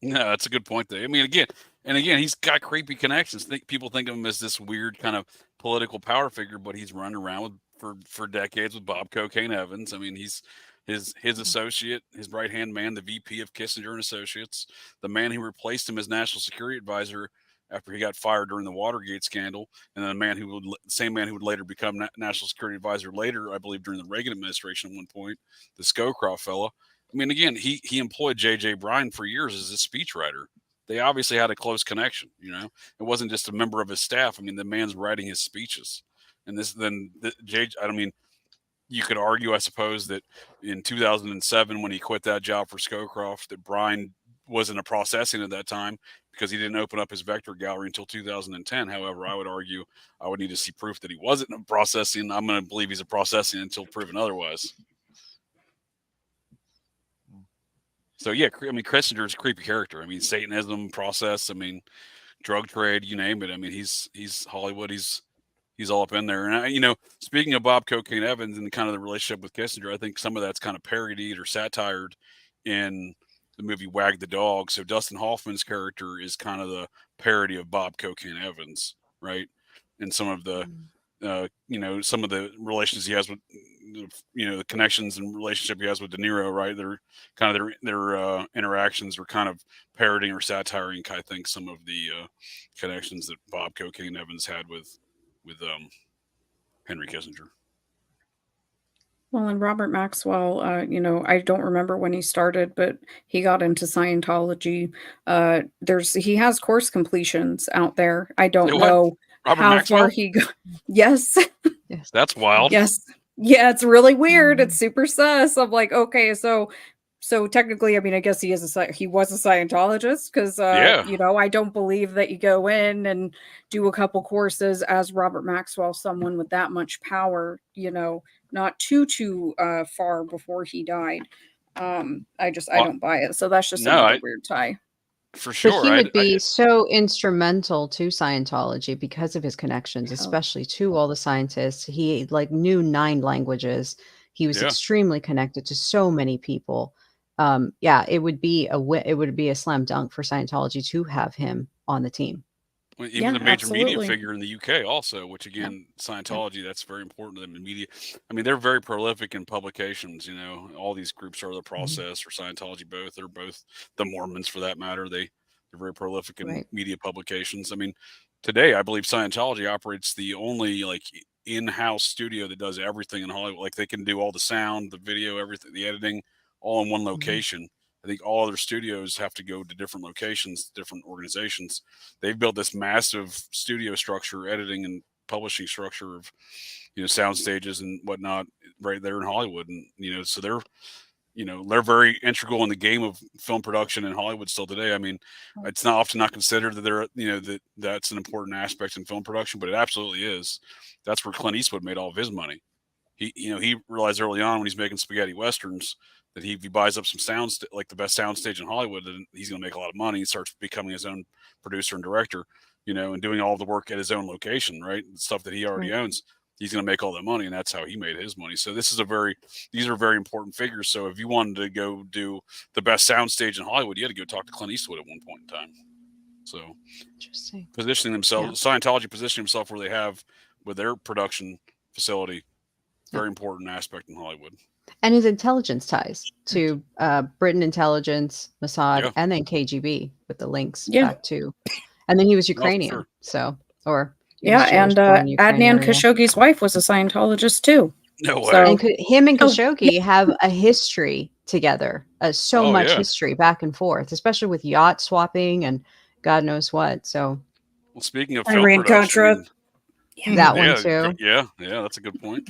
No, that's a good point. Though. I mean, again, he's got creepy connections. People think of him as this weird kind of political power figure, but he's run around for decades with Bob Cocaine Evans. I mean, he's his associate, his right-hand man, the VP of Kissinger and Associates, the man who replaced him as national security advisor after he got fired during the Watergate scandal, and then the same man who would later become national security advisor later, I believe, during the Reagan administration at one point, the Scowcroft fella. I mean, again, he employed J.J. Bryan for years as a speechwriter. They obviously had a close connection, It wasn't just a member of his staff. I mean, the man's writing his speeches. And you could argue, I suppose, that in 2007, when he quit that job for Scowcroft, that Bryan wasn't a processing at that time because he didn't open up his vector gallery until 2010. However, I would argue I would need to see proof that he wasn't a processing. I'm going to believe he's a processing until proven otherwise. So, yeah, I mean, Kissinger's a creepy character. I mean, Satanism, process, I mean, drug trade, you name it. I mean, he's Hollywood. He's all up in there. And, speaking of Bob Cocaine Evans and kind of the relationship with Kissinger, I think some of that's kind of parodied or satired in the movie Wag the Dog. So Dustin Hoffman's character is kind of the parody of Bob Cocaine Evans, right? And some of the, some of the relations he has with, the connections and relationship he has with De Niro, right? They're kind of their interactions are kind of parodying or satiring, I think, some of the connections that Bob Cocaine Evans had with Henry Kissinger. Well, and Robert Maxwell, I don't remember when he started, but he got into Scientology. He has course completions out there. I don't know Robert how Maxwell? far he got. Yes. That's wild. Yes. Yeah, it's really weird. It's super sus. I'm like, okay, so technically, I mean, I guess he was a Scientologist because, I don't believe that you go in and do a couple courses as Robert Maxwell, someone with that much power, not too far before he died. I don't buy it. So that's just another weird tie. For sure. But he would be so instrumental to Scientology because of his connections, especially to all the scientists. He knew 9 languages. He was Yeah. extremely connected to so many people. It would be a slam dunk for Scientology to have him on the team. Well, he was Yeah, a major media absolutely. figure in the UK also, which again, Scientology, that's very important to them in media. I mean, they're very prolific in publications, you know, all these groups are the Process or Scientology both. They're both the Mormons for that matter. They're very prolific in Right. media publications. I mean, today I believe Scientology operates the only like in-house studio that does everything in Hollywood. Like they can do all the sound, the video, everything, the editing, all in one location. I think all other studios have to go to different locations, different organizations. They've built this massive studio structure, editing and publishing structure of, you know, sound stages and whatnot right there in Hollywood. And, you know, so they're very integral in the game of film production in Hollywood still today. I mean, it's not often not considered that they're, you know, that's an important aspect in film production, but it absolutely is. That's where Clint Eastwood made all of his money. He realized early on when he's making spaghetti westerns that if he buys up some sounds, like the best soundstage in Hollywood, then he's going to make a lot of money. He starts becoming his own producer and director, you know, and doing all the work at his own location, right? Stuff that he already owns. He's going to make all that money, and that's how he made his money. So these are very important figures. So if you wanted to go do the best soundstage in Hollywood, you had to go talk to Clint Eastwood at one point in time. So Interesting. positioning themselves, Scientology positioning himself where they have with their production facility, very important aspect in Hollywood. And his intelligence ties to Britain intelligence, Mossad, and then KGB with the links back to, and then he was Ukrainian. sure. So, or and Adnan Khashoggi's wife was a Scientologist too. No way. So, and him and Khashoggi have a history together, so much history back and forth, especially with yacht swapping and God knows what. So, well, speaking of film Iran production, Contra, that one too. Yeah, that's a good point.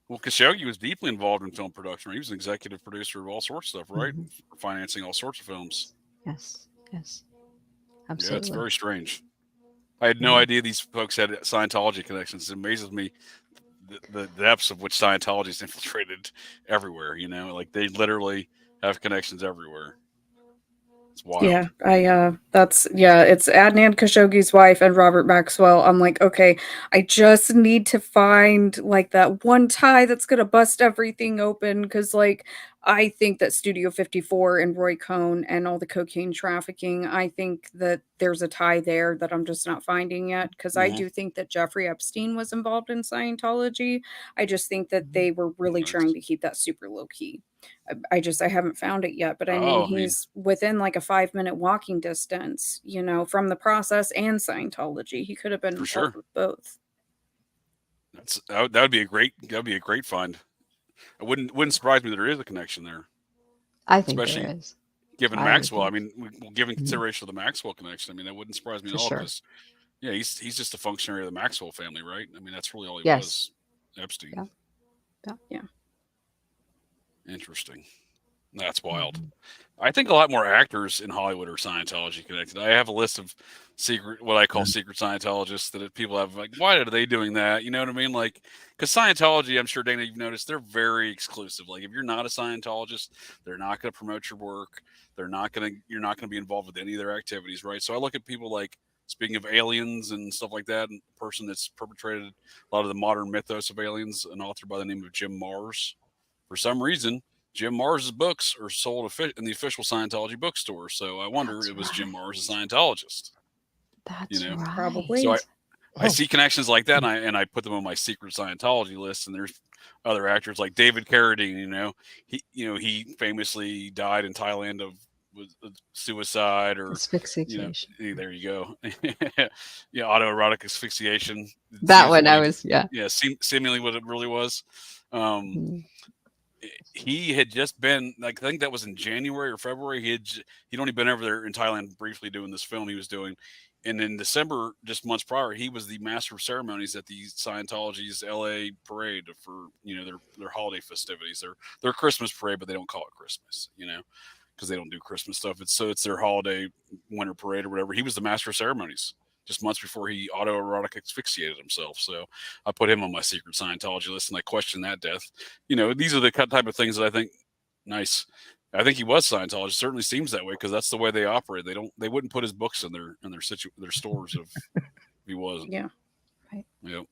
Well, Khashoggi was deeply involved in film production. He was an executive producer of all sorts of stuff, right? Financing all sorts of films. Yes, absolutely. Yeah, it's very strange. I had no idea these folks had Scientology connections. It amazes me the depths of which Scientology is infiltrated everywhere. You know, like they literally have connections everywhere. It's wild. Yeah, it's Adnan Khashoggi's wife and Robert Maxwell. I'm like, okay, I just need to find like that one tie that's gonna bust everything open, because like I think that Studio 54 and Roy Cohn and all the cocaine trafficking, I think that there's a tie there that I'm just not finding yet, because I do think that Jeffrey Epstein was involved in Scientology. I just think that they were really trying to keep that super low key. I haven't found it yet, but I mean, he's within like a 5-minute walking distance, you know, from the Process and Scientology. He could have been involved with both. That would be a great find. It wouldn't surprise me that there is a connection there. I think there is. Given Maxwell, I mean, given consideration of the Maxwell connection, I mean, that wouldn't surprise me at all, because he's just a functionary of the Maxwell family, right? I mean, that's really all he was. Epstein. Yeah. Interesting. That's wild. I think a lot more actors in Hollywood are Scientology connected. I have a list of what I call secret Scientologists that people have like, why are they doing that? You know what I mean? Like, because Scientology, I'm sure, Dana, you've noticed, they're very exclusive. Like, if you're not a Scientologist, they're not going to promote your work. You're not going to be involved with any of their activities, right? So I look at people like, speaking of aliens and stuff like that, and a person that's perpetrated a lot of the modern mythos of aliens, an author by the name of Jim Marrs. For some reason, Jim Marrs' books are sold in the official Scientology bookstore. So I wonder it was Jim Marrs, a Scientologist. That's right. Probably. So I see connections like that, and I put them on my secret Scientology list. And there's other actors like David Carradine. He famously died in Thailand of suicide or asphyxiation. There you go. Autoerotic asphyxiation. That one seemingly what it really was. He had just been, like, I think that was in January or February. He'd only been over there in Thailand briefly doing this film he was doing. And in December, just months prior, he was the master of ceremonies at the Scientology's LA parade for, their holiday festivities, their Christmas parade, but they don't call it Christmas, because they don't do Christmas stuff. It's their holiday winter parade or whatever. He was the master of ceremonies just months before he autoerotic asphyxiated himself. So I put him on my secret Scientology list, and I question that death. These are the type of things that I think, nice. I think he was Scientologist. Certainly seems that way, because that's the way they operate. They wouldn't put his books in their stores if he wasn't. Yeah. Right. Yep.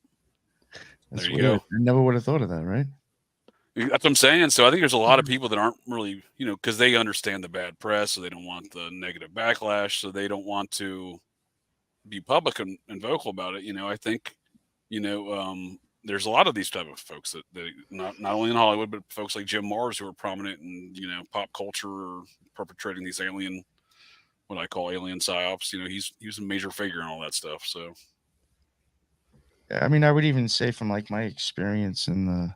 That's there you weird. go. I never would have thought of that, right? That's what I'm saying. So I think there's a lot of people that aren't really, because they understand the bad press, so they don't want the negative backlash, so they don't want to be public and vocal about it. I think, there's a lot of these type of folks that not only in Hollywood, but folks like Jim Mars who are prominent in, pop culture or perpetrating these alien, what I call alien psyops. He was a major figure in all that stuff. So, Yeah, I mean, I would even say from like my experience in the,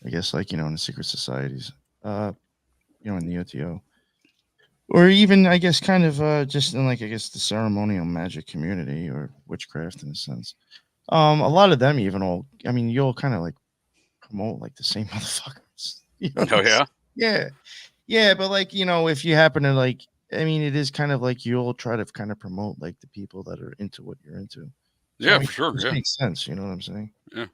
I guess like, in the secret societies, in the OTO, or even I guess kind of just in like, I guess the ceremonial magic community or witchcraft in a sense. A lot of them even all, I mean, you'll kind of like promote like the same motherfuckers. oh yeah, Yeah. Yeah. But like, if you happen to like, I mean, it is kind of like you'll try to kind of promote like the people that are into what you're into. So, yeah, I mean, for sure, it yeah, makes sense. You know what I'm saying? yeah.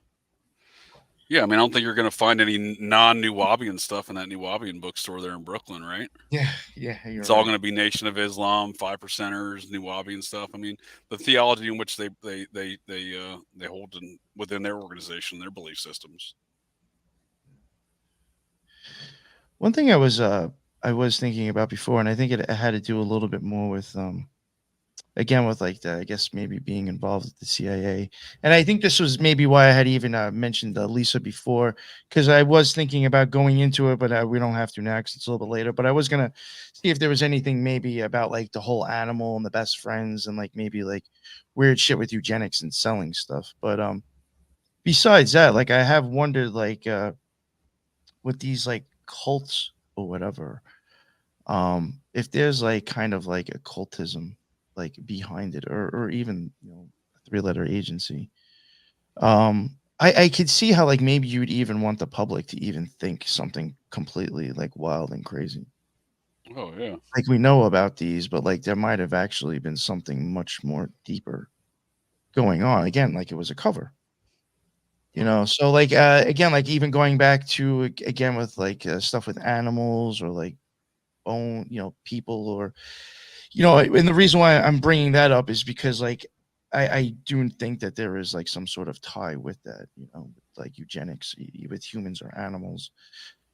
Yeah, I mean, I don't think you're going to find any non-New Wabian stuff in that New Wabian bookstore there in Brooklyn, right? Yeah, you're It's all right. going to be Nation of Islam, 5%ers, New Wabian stuff. I mean, the theology in which they hold within their organization, their belief systems. One thing I was thinking about before, and I think it had to do a little bit more with again with like the, I guess maybe being involved with the CIA, and I think this was maybe why I had even mentioned Lisa before, because I was thinking about going into it, but we don't have to now because it's a little bit later. But I was gonna see if there was anything maybe about like the whole animal and the best friends and like maybe like weird shit with eugenics and selling stuff. But besides that, like I have wondered like with these like cults or whatever, if there's like kind of like occultism like behind it, or even a three-letter agency. I could see how like maybe you would even want the public to even think something completely like wild and crazy. Oh yeah, Like we know about these, but like there might have actually been something much more deeper going on. Again, like it was a cover. So like again, like even going back to again with like stuff with animals or like own people, or and the reason why I'm bringing that up is because like I do think that there is like some sort of tie with that, with like eugenics, with humans or animals,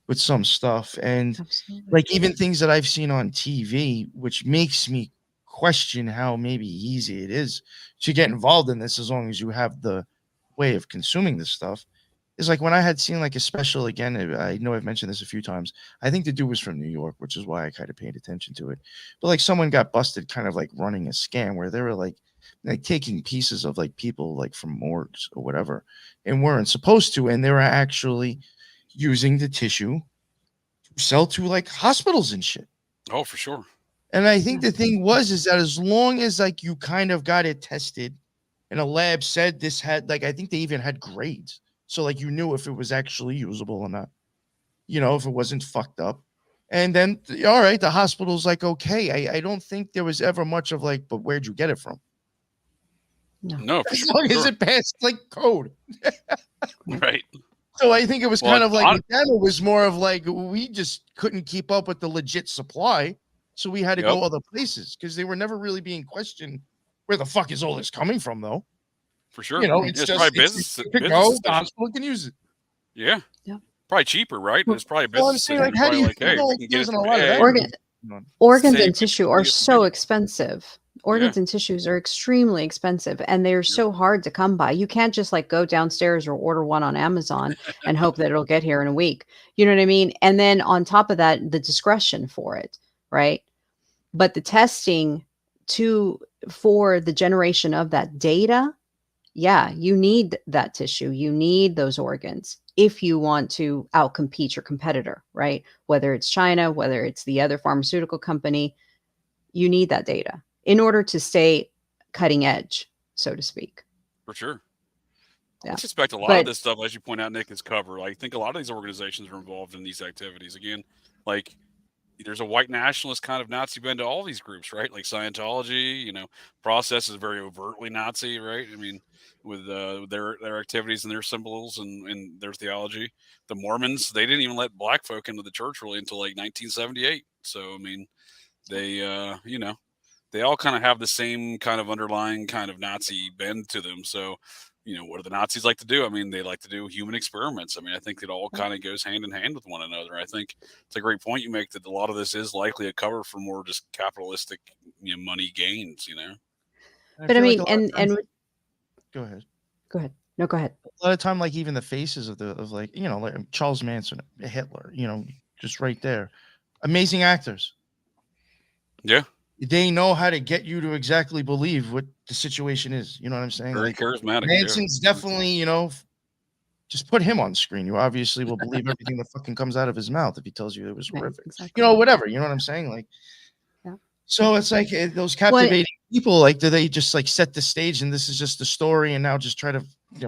with some stuff. And Absolutely. like even things that I've seen on TV, which makes me question how maybe easy it is to get involved in this as long as you have the way of consuming this stuff. Is like when I had seen like a special again. I know I've mentioned this a few times. I think the dude was from New York, which is why I kind of paid attention to it. But like someone got busted, kind of like running a scam where they were like taking pieces of like people like from morgues or whatever, and weren't supposed to, and they were actually using the tissue to sell to like hospitals and shit. oh for sure. And I think the thing was is that as long as like you kind of got it tested and a lab said this had like, I think they even had grades. So like you knew if it was actually usable or not, if it wasn't fucked up. And then all right, the hospital's like, okay. I don't think there was ever much of like, but where'd you get it from? No, for As sure. long as it passed like code. Right. So I think it was Well, kind of like with them, it was more of like we just couldn't keep up with the legit supply. So we had to go other places because they were never really being questioned. Where the fuck is all this coming from, though? For sure. It's it's just probably it's business. to go, the hospital can use it. Yeah. Yeah. Probably cheaper, right? It's probably a Well, I'm business. saying, like, how do you like, hey, know we can get there's it a from lot of A. that? Organs Save and tissue are people so from expensive. Organs and tissues are extremely expensive, and they're so hard to come by. You can't just like go downstairs or order one on Amazon and hope that it'll get here in a week. You know what I mean? And then on top of that, the discretion for it, right? But the testing for the generation of that data, yeah, you need that tissue. You need those organs if you want to outcompete your competitor, right? Whether it's China, whether it's the other pharmaceutical company, you need that data in order to stay cutting edge, so to speak. For sure. Yeah. I suspect a lot of this stuff, as you point out, Nick, is cover. I think a lot of these organizations are involved in these activities. Again, like there's a white nationalist kind of Nazi bend to all these groups, right? Like Scientology, Process is very overtly Nazi, right? I mean, with their activities and their symbols and their theology. The Mormons, they didn't even let black folk into the church really until like 1978. So, I mean, they, they all kind of have the same kind of underlying kind of Nazi bend to them. So, what do the Nazis like to do? I mean, they like to do human experiments. I mean, I think it all kind of goes hand in hand with one another. I think it's a great point you make that a lot of this is likely a cover for more just capitalistic, money gains. But I mean, like and go ahead. go ahead. No, go ahead. A lot of time, like even the faces of like Charles Manson, Hitler, just right there, amazing actors. Yeah, they know how to get you to exactly believe what the situation is. You know what I'm saying? very Like charismatic. Manson's definitely, just put him on screen. You obviously will believe everything that fucking comes out of his mouth if he tells you it was horrific. Exactly. Whatever. You know what I'm saying? Like, yeah. So it's like those captivating people. Like, do they just like set the stage and this is just the story, and now just try to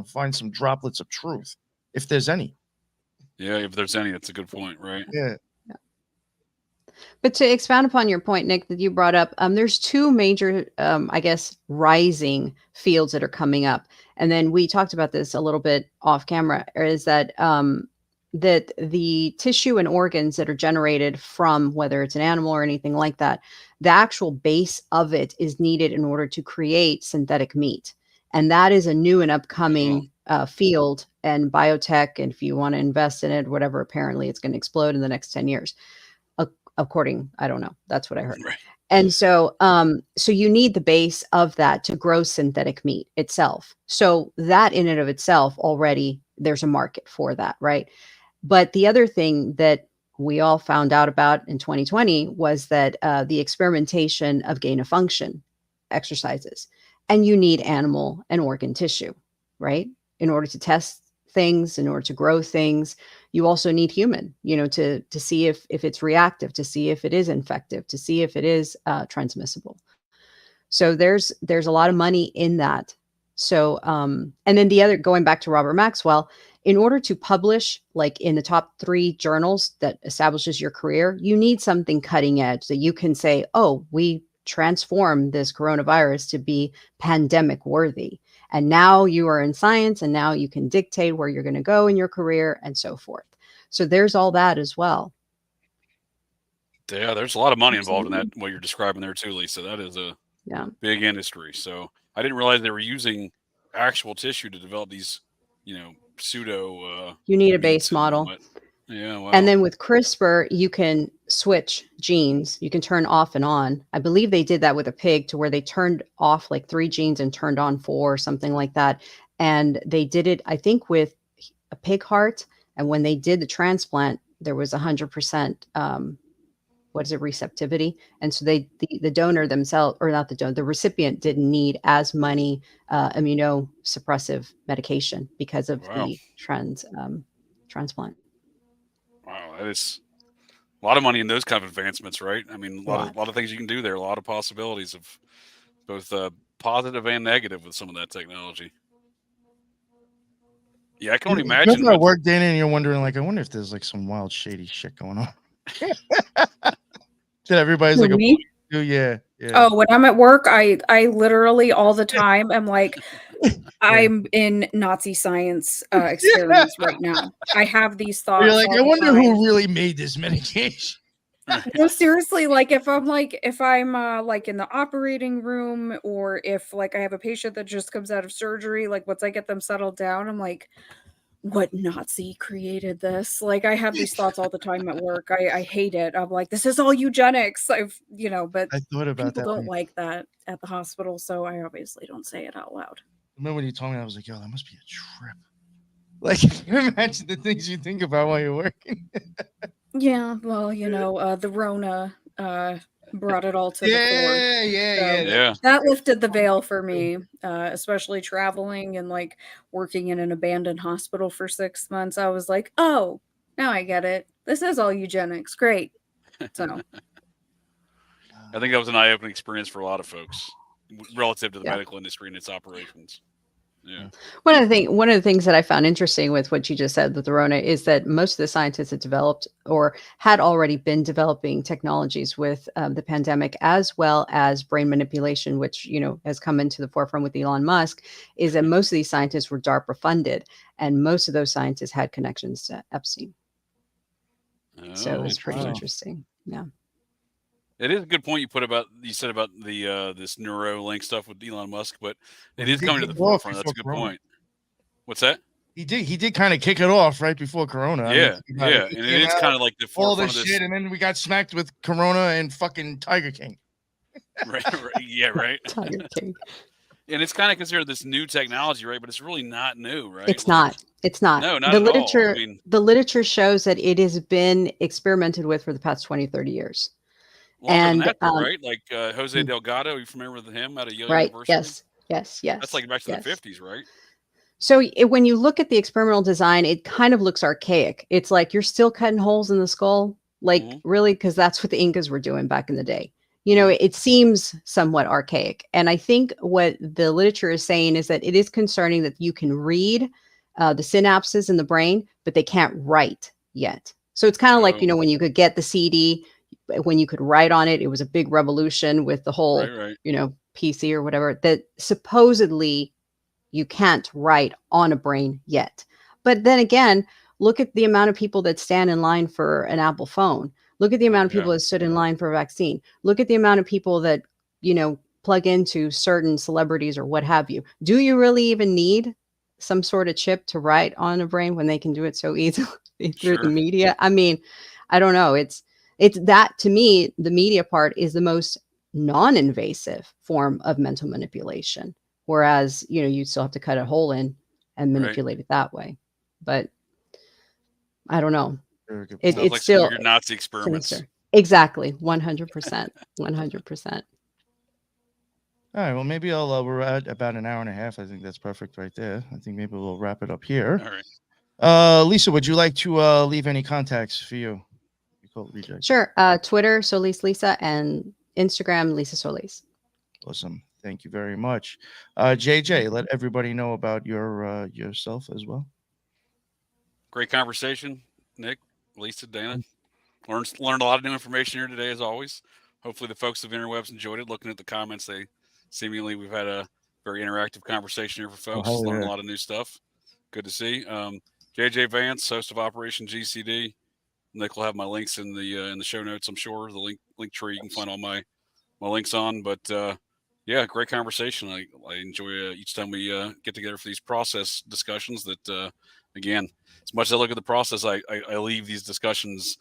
find some droplets of truth, if there's any? Yeah, if there's any, that's a good point, right? Yeah. But to expound upon your point, Nick, that you brought up, there's two major, I guess, rising fields that are coming up. And then we talked about this a little bit off camera, is that that the tissue and organs that are generated from, whether it's an animal or anything like that, the actual base of it is needed in order to create synthetic meat. And that is a new and upcoming field and biotech. And if you want to invest in it, whatever, apparently it's going to explode in the next 10 years. According, I don't know. That's what I heard. Right. And so, so you need the base of that to grow synthetic meat itself. So that in and of itself, already there's a market for that, right? But the other thing that we all found out about in 2020 was that the experimentation of gain of function exercises, and you need animal and organ tissue, right? In order to test things, in order to grow things. You also need human, to see if it's reactive, to see if it is infective, to see if it is transmissible. So there's a lot of money in that. So, and then the other, going back to Robert Maxwell, in order to publish like in the top 3 journals that establishes your career, you need something cutting edge that you can say, oh, we transform this coronavirus to be pandemic worthy. And now you are in science, and now you can dictate where you're going to go in your career and so forth. So there's all that as well. Yeah, there's a lot of money involved in that, what you're describing there too, Lisa. That is a big industry. So I didn't realize they were using actual tissue to develop these, pseudo. You need a base model. Yeah, wow. And then with CRISPR, you can switch genes. You can turn off and on. I believe they did that with a pig, to where they turned off like 3 genes and turned on 4 or something like that. And they did it, I think, with a pig heart. And when they did the transplant, there was 100%, receptivity. And so the donor themselves, or not the donor, the recipient didn't need as many immunosuppressive medication because of the transplant. Wow, that is a lot of money in those kind of advancements, right? I mean, a lot of things you can do there, a lot of possibilities of both positive and negative with some of that technology. Yeah, I can only imagine. You're at work, Dana, and you're wondering, like, I wonder if there's like some wild, shady shit going on. That everybody's like, yeah. Oh, when I'm at work, I literally all the time am like, I'm in Nazi science experiments right now. I have these thoughts. You're like, I wonder who really made this medication. No, seriously, like if I'm like in the operating room, or if like I have a patient that just comes out of surgery, like once I get them settled down, I'm like, what Nazi created this? Like, I have these thoughts all the time at work. I hate it. I'm like, this is all eugenics. But I thought about people that. don't like that at the hospital, so I obviously don't say it out loud. Remember when you told me, I was like, yo, that must be a trip. Like, can you imagine the things you think about while you're working? Yeah, well, the Rona brought it all to the fore. Yeah. That lifted the veil for me, especially traveling and like working in an abandoned hospital for 6 months. I was like, oh, now I get it. This is all eugenics. Great. So I think that was an eye-opening experience for a lot of folks relative to the medical industry and its operations. Yeah. One of the things that I found interesting with what you just said with the Rona is that most of the scientists that developed or had already been developing technologies with the pandemic, as well as brain manipulation, which has come into the forefront with Elon Musk, is that most of these scientists were DARPA funded, and most of those scientists had connections to Epstein. So it's pretty interesting. Yeah. It is a good point you said about the this Neuralink stuff with Elon Musk, but it is coming to the forefront. That's a good point. What's that? He did kind of kick it off right before Corona. I mean, Yeah, and it is kind of like the all forefront this of this. shit, and then we got smacked with Corona and fucking Tiger King. right, yeah, right. Tiger King. And it's kind of considered this new technology, right? But it's really not new, right? It's not. It's not. No, not the at literature, all. I mean, the literature shows that it has been experimented with for the past 20, 30 years. longer And than that, though, right? Like Jose Delgado, you familiar with him out of Yale right. University? Yes. That's like back to the 50s, right? So when you look at the experimental design, it kind of looks archaic. It's like you're still cutting holes in the skull, like really, because that's what the Incas were doing back in the day. You know, it seems somewhat archaic. And I think what the literature is saying is that it is concerning that you can read the synapses in the brain, but they can't write yet. So it's kind of like, you know, when you could get the CD, when you could write on it, it was a big revolution with the whole, you know, PC or whatever, that supposedly you can't write on a brain yet. But then again, look at the amount of people that stand in line for an Apple phone. Look at the amount of people that stood in line for a vaccine. Look at the amount of people that, you know, plug into certain celebrities or what have you. Do you really even need some sort of chip to write on a brain when they can do it so easily through the media? I mean, I don't know. It's that, to me, the media part is the most non-invasive form of mental manipulation. Whereas, you know, you still have to cut a hole in and manipulate it that way. But I don't know. It's like still your Nazi experiments. sinister. Exactly. 100%. 100%. All right. Well, maybe we're at about an hour and a half. I think that's perfect right there. I think maybe we'll wrap it up here. All right. Lisa, would you like to leave any contacts for you? Sure. Twitter, Solis Lisa, and Instagram, Lisa Solis. Awesome. Thank you very much. JJ, let everybody know about yourself as well. Great conversation, Nick, Lisa, Dana. Learned a lot of new information here today, as always. Hopefully the folks of interwebs enjoyed it. Looking at the comments, we've had a very interactive conversation here for folks. Learned a lot of new stuff. Good to see. JJ Vance, host of Operation GCD. Nick will have my links in the show notes, I'm sure. The link tree, you can find all my links on. But yeah, great conversation. I enjoy each time we get together for these process discussions. That again, as much as I look at the process, I leave these discussions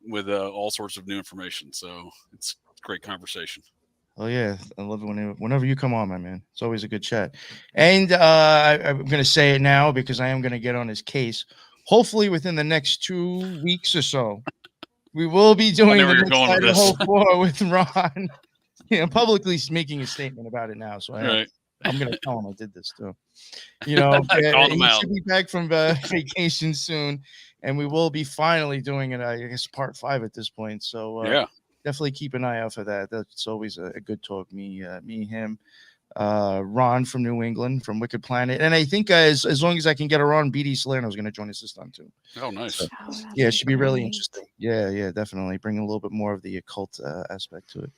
with all sorts of new information. So it's a great conversation. Oh yeah, I love it whenever you come on, my man. It's always a good chat. And I'm going to say it now because I am going to get on his case. Hopefully within the next 2 weeks or so, we will be doing the next Idaho 4 with Ron. You know, publicly making a statement about it now. So I'm going to tell him I did this too. You know, he should be back from vacation soon, and we will be finally doing it. I guess part 5 at this point. So definitely keep an eye out for that. That's always a good talk. Me, him, Ron from New England, from Wicked Planet, and I think as long as I can get her on, BD Salerno is going to join us this time too. Oh, nice. So, yeah, it should be really interesting. Yeah, definitely bring a little bit more of the occult aspect to it.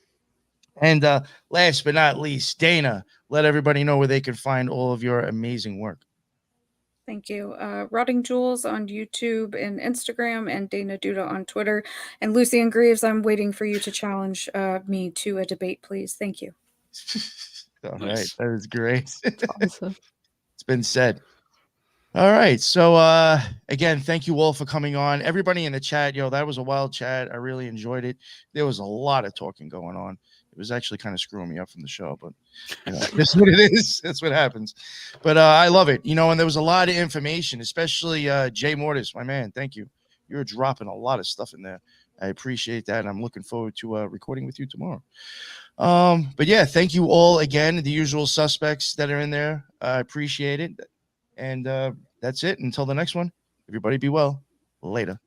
And last but not least, Dana, let everybody know where they can find all of your amazing work. Thank you. Rotting Jewels on YouTube and Instagram, and Dana Duda on Twitter. And Lucy and Greaves, I'm waiting for you to challenge me to a debate, please. Thank you. All right. That is great. Awesome. It's been said. All right. So again, thank you all for coming on. Everybody in the chat, that was a wild chat. I really enjoyed it. There was a lot of talking going on. It was actually kind of screwing me up from the show, but that's what it is. That's what happens. But I love it. And there was a lot of information, especially Jay Mortis, my man. Thank you. You're dropping a lot of stuff in there. I appreciate that. And I'm looking forward to recording with you tomorrow. But yeah, thank you all again. The usual suspects that are in there. I appreciate it. And that's it. Until the next one, everybody be well. Later.